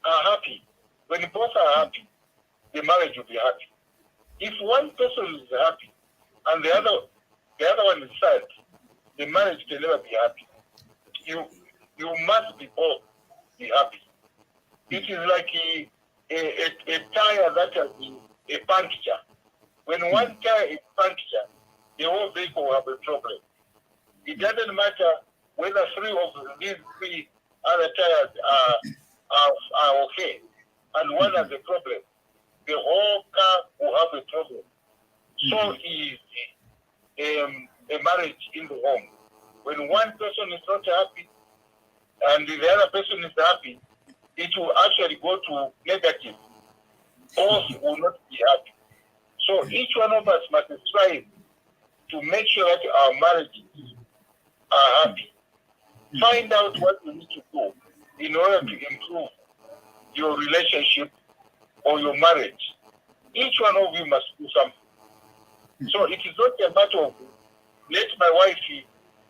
are happy. When both are happy, the marriage will be happy. If one person is happy and the other one is sad, the marriage can never be happy. You must be both be happy. It is like a tire that has been a puncture. When one tire is punctured, the whole vehicle will have a problem. It doesn't matter whether these three other tires are okay, and one has a problem. The whole car will have a problem. So is a marriage in the home. When one person is not happy and the other person is happy, it will actually go to negative. Both will not be happy. So each one of us must strive to make sure that our marriages are happy. Find out what you need to do in order to improve your relationship or your marriage. Each one of you must do something. So it is not a matter of let my wife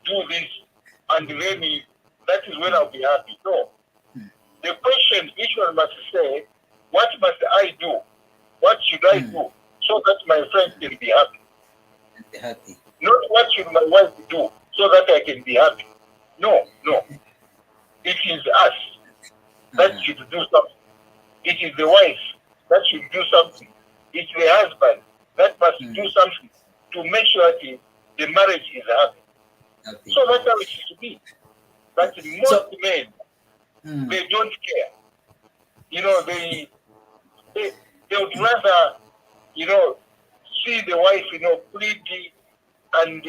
do this and then that is when I'll be happy. No. The question each one must say, what must I do? What should I do so that my friend can be happy? Be happy. Not what should my wife do so that I can be happy. No. It is us that should do something. It is the wife that should do something. It's the husband that must do something to make sure that the marriage is happy. So that's how it should be. But most men, they don't care. You know, they would rather, you know, see the wife, you know, plead and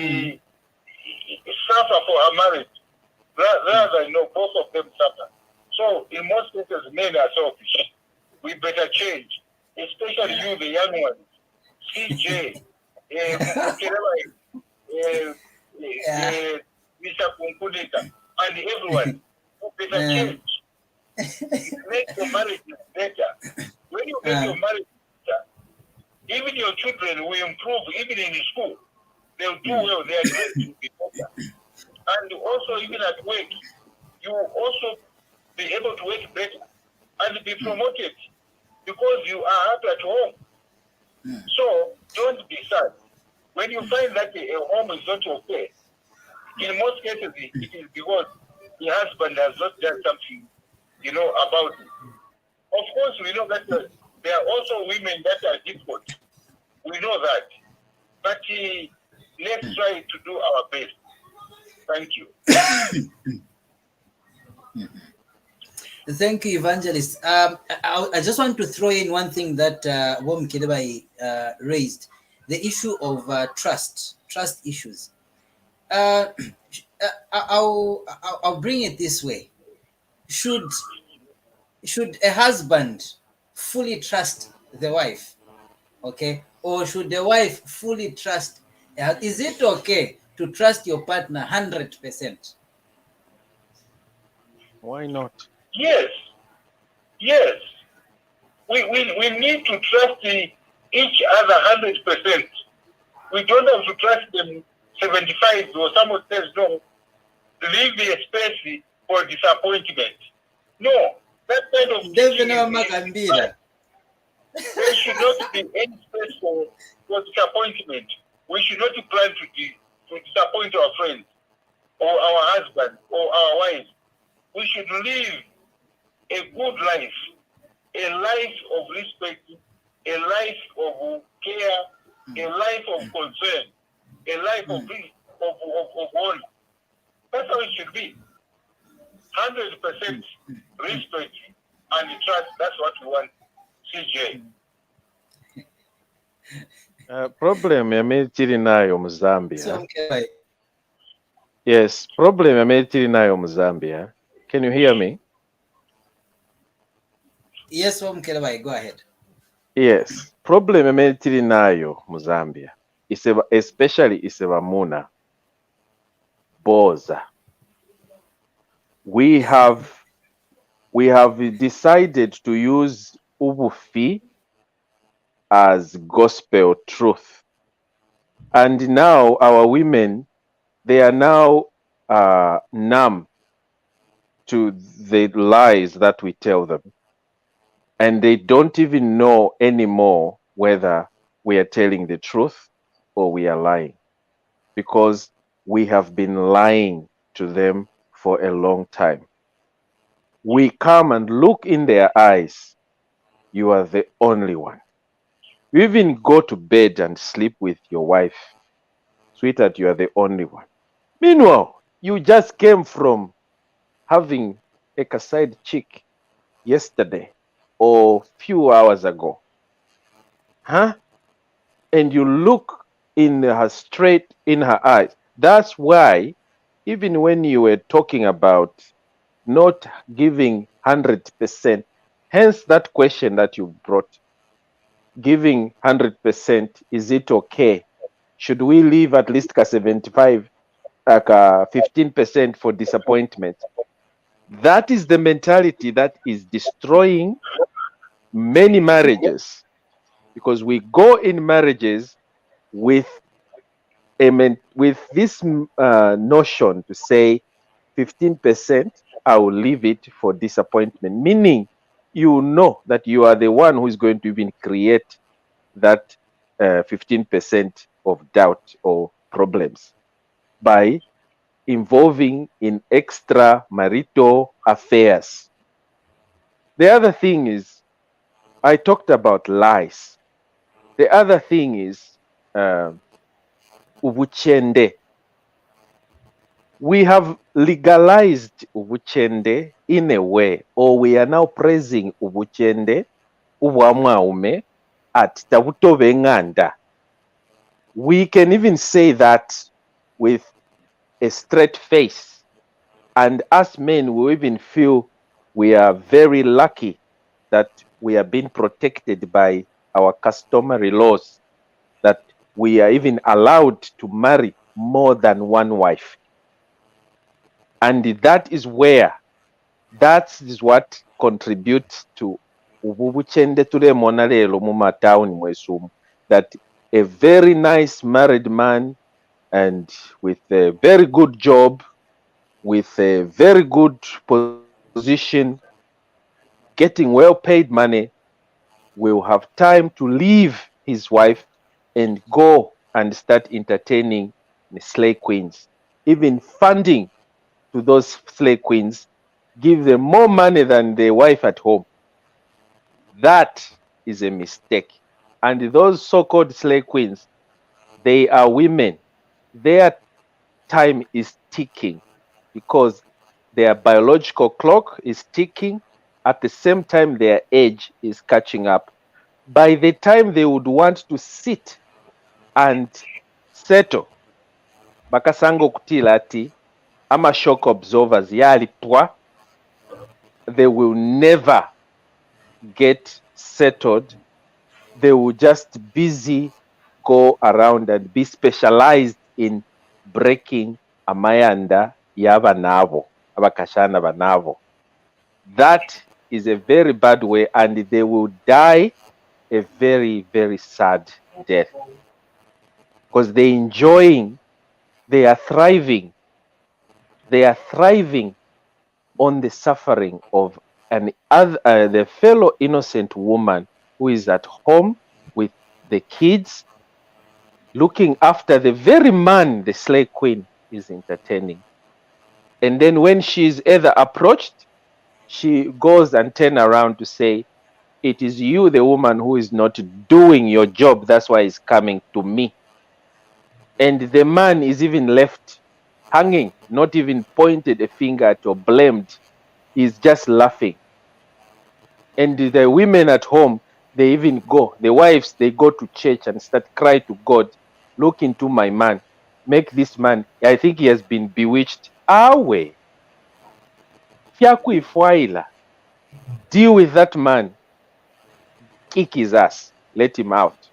suffer for her marriage, rather, you know, both of them suffer. So in most cases, men are selfish. We better change, especially you, the young ones, CJ, Mr. Kunkulita, and everyone. We better change. Make your marriage better. When you make your marriage better, even your children will improve, even in school. They'll do well, they are going to be better. And also, even at work, you will also be able to work better and be promoted because you are happy at home. So, don't be sad. When you find that a home is not okay, in most cases, it is because the husband has not done something, you know, about it. Of course, we know that there are also women that are difficult. We know that. But let's try to do our best. Thank you. Thank you, Evangelist. I just want to throw in one thing that Wom Kidebai raised, the issue of trust issues. I'll bring it this way. Should a husband fully trust the wife, okay? Or should the wife fully trust? Is it okay to trust your partner 100%? Why not? Yes. We need to trust each other 100%. We don't have to trust them 75, or someone says no, leave the space for disappointment. No, that kind of there should not be any space for disappointment. We should not plan to disappoint our friends or our husband or our wives. we should live a good life, a life of respect, a life of care, a life of concern, a life of honor. That's how it should be. 100% respect and trust. That's what we want. CJ. Problem yamene tiri nayo mu So, Zambia. okay. Yes, problem yamene tiri nayo mu Zambia. Can you hear me? Yes, Mkelebai, go ahead. Yes, problem yamene tiri nayo mu Zambia. Especially isebamuna. Boza. We have decided to use ubufi as gospel truth. And now our women, they are now numb to the lies that we tell them. And they don't even know anymore whether we are telling the truth or we are lying. Because we have been lying to them for a long time. We come and look in their eyes. You are the only one. You even go to bed and sleep with your wife. Sweetheart, you are the only one. Meanwhile, you just came from having a side chick yesterday or few hours ago. Huh? And you look in her straight in her eyes. That's why, even when you were talking about not giving 100%, hence that question that you brought, giving 100%, is it okay? Should we leave at least 75, 15% for disappointment? That is the mentality that is destroying many marriages, because we go in marriages with this notion to say 15%, I will leave it for disappointment, meaning you know that you are the one who is going to even create that 15% of doubt or problems by involving in extramarital affairs. The other thing is, I talked about lies. The other thing is ubuchende. We have legalized ubuchende in a way, or we are now praising ubuchende ubwamwaume at tabutobe nganda. We can even say that with a straight face, and as men we even feel we are very lucky that we are being protected by our customary laws, that we are even allowed to marry more than one wife. And that is what contributes to ububuchende tulemona lelo mu matauni mwesumu, that a very nice married man and with a very good job, with a very good position, getting well paid money, will have time to leave his wife and go and start entertaining the slay queens, even funding to those slay queens, give them more money than the wife at home. That is a mistake. And those so-called slay queens, they are women. Their time is ticking because their biological clock is ticking. At the same time, their age is catching up. By the time they would want to sit and settle, bakasango kutila ati ama shock absorbers yalitwa, they will never get settled. They will just busy go around and be specialized in breaking amayanda y'abanabo, abakashana banabo. That is a very bad way, and they will die a very, very sad death, because they are thriving on the suffering of the fellow innocent woman who is at home with the kids, looking after the very man the slave queen is entertaining. And then when she's either approached, she goes and turn around to say, it is you, the woman, who is not doing your job. That's why it's coming to me. And the man is even left hanging, not even pointed a finger at or blamed. He's just laughing. And the women at home, they even go, the wives, they go to church and start cry to God, look into my man, make this man, I think he has been bewitched. Awe, fyakuifwaila, deal with that man, kick his ass, let him out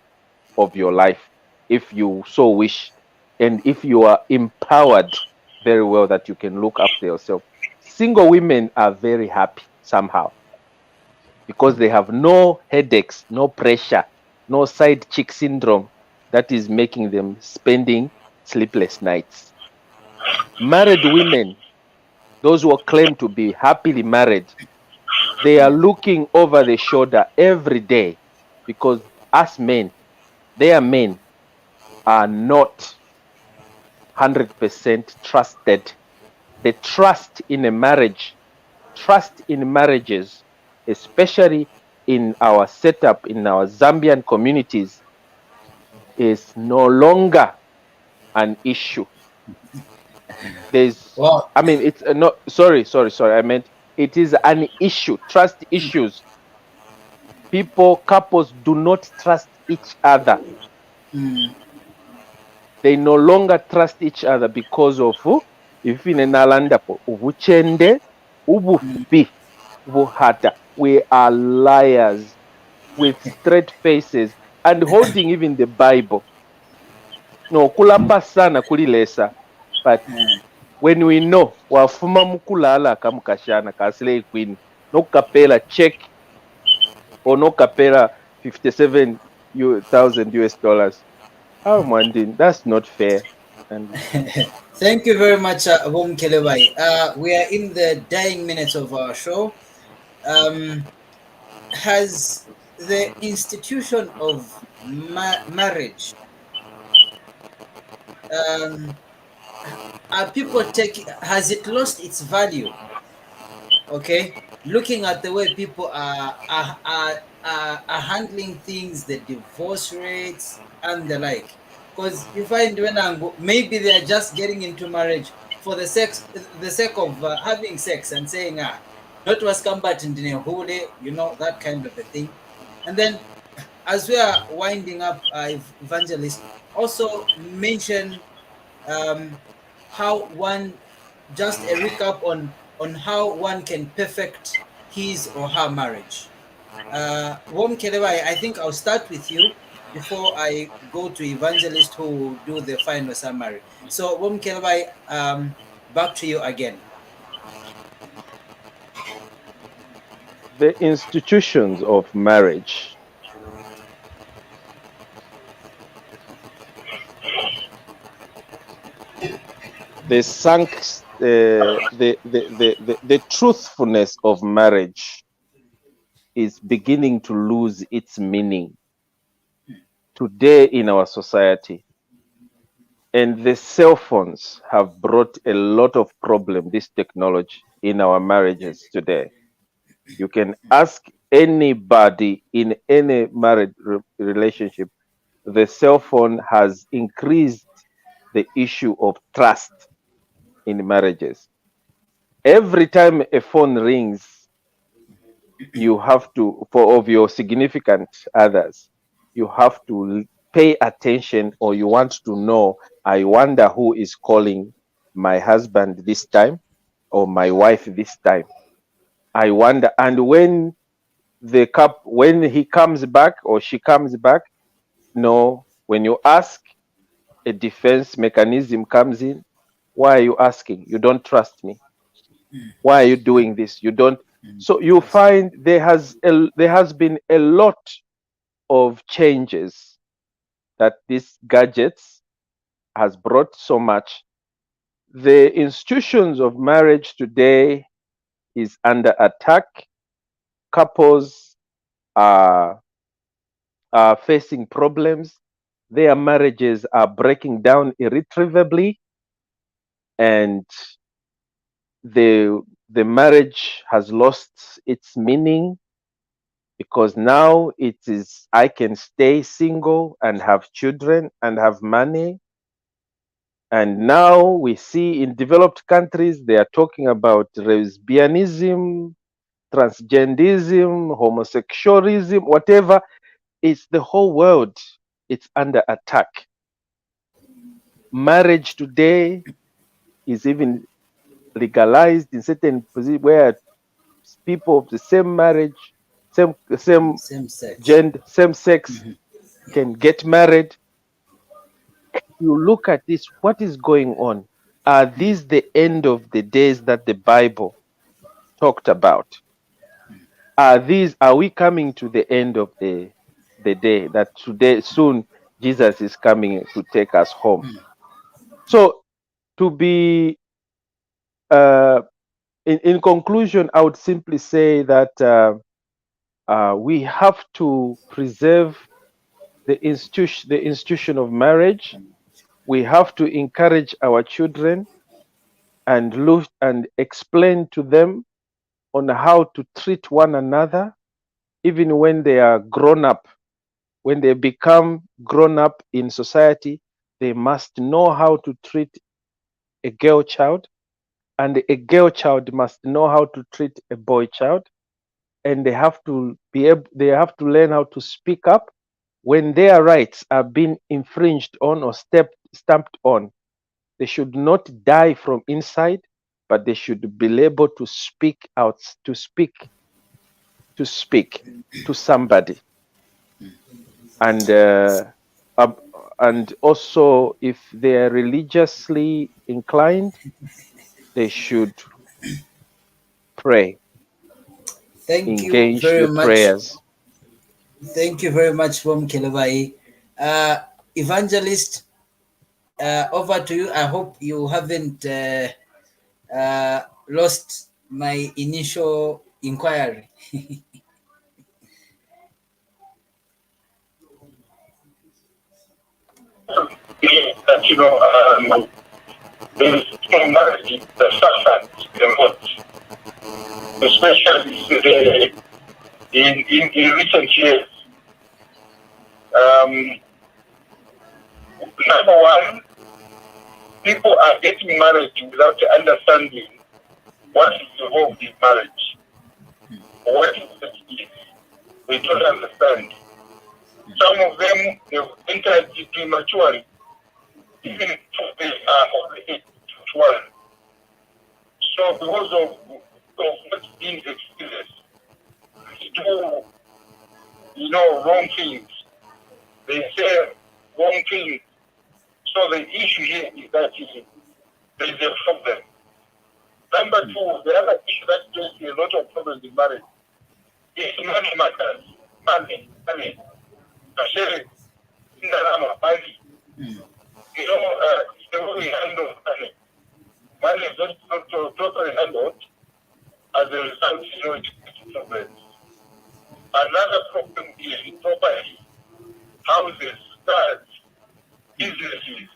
of your life if you so wish, and if you are empowered very well that you can look after yourself. Single women are very happy somehow because they have no headaches, no pressure, no side chick syndrome that is making them spending sleepless nights. Married women, those who claim to be happily married, they are looking over the shoulder every day because us men, their men are not 100% trusted. The trust in a marriage, trust in marriages, especially in our setup, in our Zambian communities, is no longer an issue. There's, Wow. I mean, it's no, sorry. I meant it is an issue, trust issues. People, couples do not trust each other. Mm. They no longer trust each other because of if in an alandapo ubuchende ubufi buhata. We are liars with straight faces and holding even the Bible. No kulapa sana kulilesa, but when we know wafuma mukulala kamukashana kasile queen no kapela check or no kapela 57,000 US dollars. Oh, Mandin, that's not fair. And Thank you very much, Wom Kelebai. We are in the dying minutes of our show. Has the institution of marriage, um, are people taking, has it lost its value? Okay, looking at the way people are handling things, the divorce rates and the like, because you find when maybe they are just getting into marriage for the sake of having sex and saying not was combat in you know, that kind of a thing. And then as we are winding up, Evangelist, also mention how one, just a recap on how one can perfect his or her marriage. Wom Keleba, I think I'll start with you before I go to Evangelist who will do the final summary. So Wom Keleba, back to you again. the institutions of marriage, the truthfulness of marriage is beginning to lose its meaning today in our society. And the cell phones have brought a lot of problem, this technology, in our marriages today. You can ask anybody in any married relationship, the cell phone has increased the issue of trust in marriages. Every time a phone rings, you have to, for of your significant others, you have to pay attention, or you want to know, I wonder who is calling my husband this time or my wife this time. I wonder. And when when he comes back or she comes back, no, when you ask, a defense mechanism comes in. Why are you asking? You don't trust me. Why are you doing this? You don't. So you Yes. find there has been a lot of changes that these gadgets has brought so much. The institutions of marriage today is under attack. Couples are facing problems. Their marriages are breaking down irretrievably, and the marriage has lost its meaning, because now it is, I can stay single and have children and have money. And now we see in developed countries, they are talking about lesbianism, transgenderism, homosexualism, whatever. It's the whole world. It's under attack. Marriage today is even legalized in certain positions where people of the same marriage, same Same sex. gender, same sex can get married. You look at this, what is going on? Are these the end of the days that the Bible talked about? Are we coming to the end of the day, that today soon Jesus is coming to take us home? So to be in conclusion, I would simply say that we have to preserve the institution of marriage. We have to encourage our children and look and explain to them on how to treat one another, even when they are grown up. When they become grown up in society, they must know how to treat a girl child, and a girl child must know how to treat a boy child, and they have to learn how to speak up when their rights are being infringed on or stamped on. They should not die from inside, but they should be able to speak out, to speak to somebody. And and also, if they are religiously inclined, they should pray, Thank you engage very the much. prayers. Thank you very much, Mom Kelebai. Evangelist, over to you. I hope you haven't lost my initial inquiry. That there is no marriage, the substance, the most, especially in recent years. Number one, people are getting married without understanding what is involved in marriage. What is it? They don't understand. Some of them have entered prematurely, even if they are of the age of 21. So because of what's being experienced, they do, wrong things. They say wrong things. So the issue here is that there is a problem. Number two, the other issue that creates a lot of problems in marriage is money matters. Money. Especially in the money. The way we handle money. Money is not totally handled. As a result, it's problems. Another problem is property, houses, cars, businesses.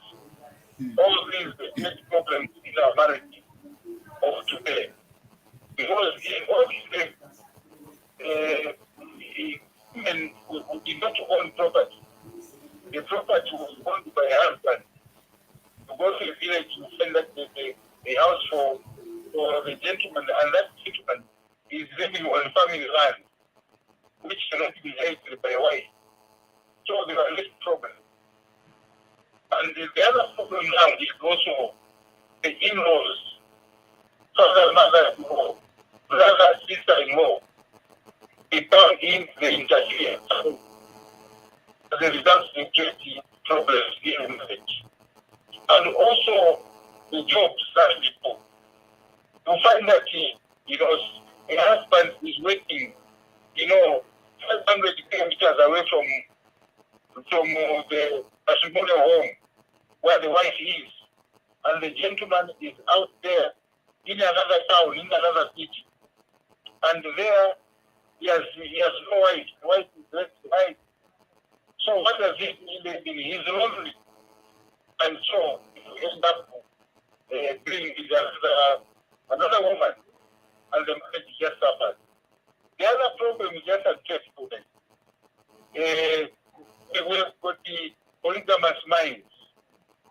All these make problems in our marriage of today. Because in all these women who did not own property, the property was owned by a husband. You go to the village, you find that the house for the gentleman, and that gentleman is living on family land, which cannot be inherited by a wife. So there are less problems. And the other problem now is also the in-laws, father, mother-in-law, brother, sister-in-law. They come in, they interfere. As a result, they create problems in marriage. And also the jobs that people. You find that a husband is working, 500 kilometers away from the matrimonial home where the wife is, and the gentleman is out there in another town, in another city, and there he has no wife. The wife is left behind. So what does it mean? He's lonely, and so you end up being in another another woman, and the marriage just suffers. The other problem is just a stress problem. We've got the polygamous minds.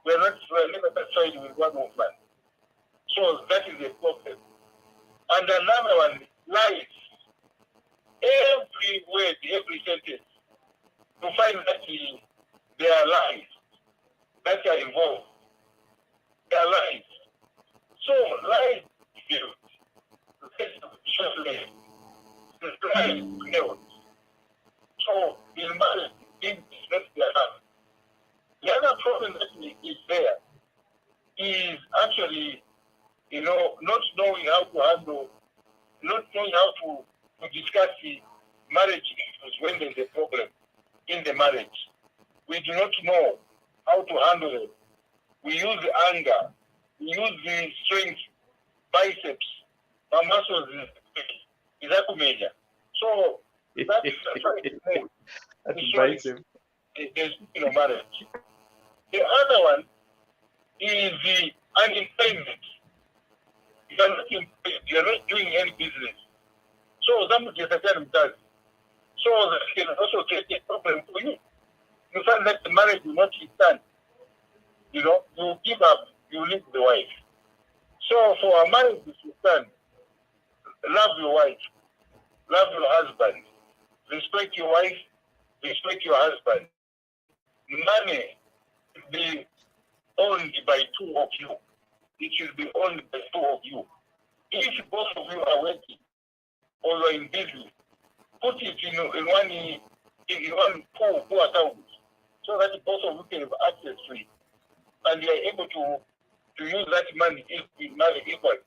We're never satisfied with one woman. So that is a problem. And another one, lies. Every word, every sentence, you find that there are lies that are involved. There are lies. So lies built. Lies built. So in marriage, things that they have. The other problem that is there is actually, not knowing how to handle, not knowing how to discuss the marriage issues when there's a problem in the marriage. We do not know how to handle it. We use anger. We use the strength, biceps, our muscles is akumenya. So that's bicep. There's marriage. The other one is the unemployment. You're not doing any business. So somebody does. So that can also create a problem for you. You find that the marriage will not stand. You give up, you leave the wife. So for a marriage to stand, love your wife, love your husband, respect your wife, respect your husband. Money should be owned by two of you. It should be owned by two of you. If both of you are working or you are in business, put it in one pool account so that both of you can have access to it. And you are able to use that money equally.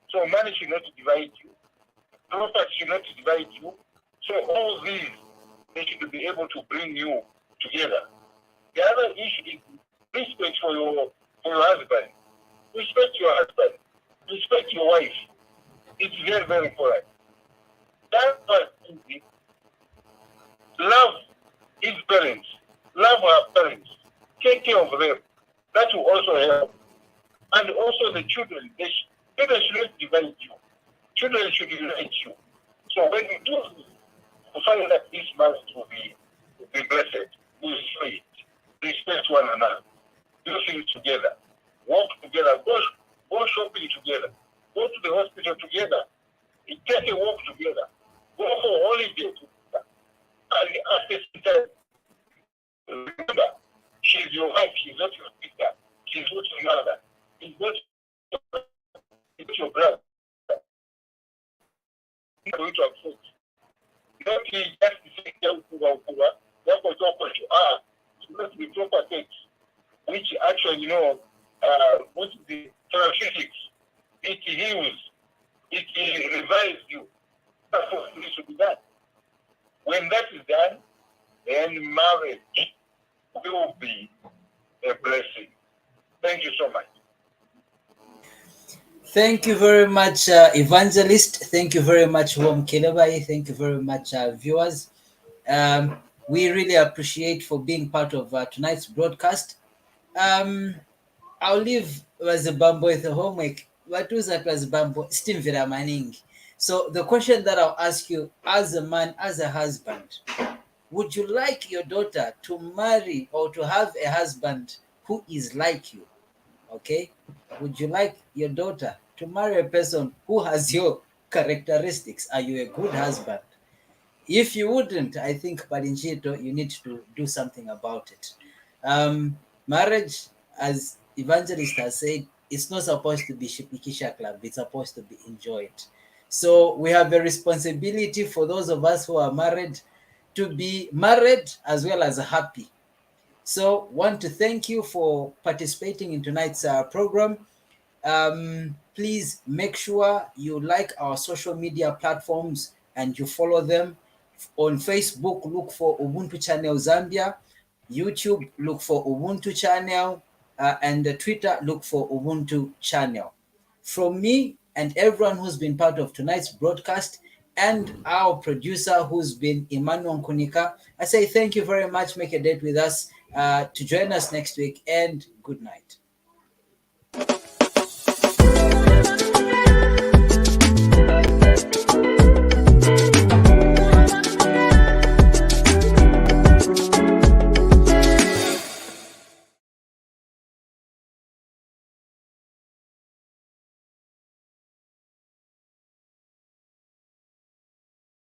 So money should not divide you. Property should not divide you. So all these, they should be able to bring you together. The other issue is respect for your husband. Respect your husband. Respect your wife. It's very, very important. That's what love his parents. Love our parents. Take care of them. That will also help. And also the children. Children should not divide you. Children should unite you. So when you do this, you find that this marriage will be blessed. Will show it. Respect one another. Do things together. Walk together. Go shopping together. Go to the hospital together. Take a walk together. Go for a holiday together. And at the same time, remember, she's your wife, she's not your sister, she's not your mother, she's not your brother. For you to accept. Not just say, it must be proper text, which actually, what is the therapeutics? It heals, it revives you. That's what needs to be done. When that is done, then marriage will be a blessing. Thank you so much. Thank you very much, Evangelist. Thank you very much, Wom Kilebai. Thank you very much, viewers. We really appreciate for being part of tonight's broadcast. I'll leave Wazibambo with the homework. What was that Wazibambo? Stimvira Manning. So the question that I'll ask you as a man, as a husband, would you like your daughter to marry or to have a husband who is like you? Okay? Would you like your daughter to marry a person who has your characteristics? Are you a good husband? If you wouldn't, I think, Parinchito, you need to do something about it. Marriage, as Evangelist has said, it's not supposed to be Shipikisha Club. It's supposed to be enjoyed. So we have a responsibility for those of us who are married to be married as well as happy. So want to thank you for participating in tonight's program. Please make sure you like our social media platforms and you follow them. On Facebook, look for Ubuntu Channel Zambia. YouTube, look for Ubuntu Channel. And Twitter, look for Ubuntu Channel. From me and everyone who's been part of tonight's broadcast and our producer who's been Emmanuel Kunika, I say thank you very much. Make a date with us to join us next week and good night.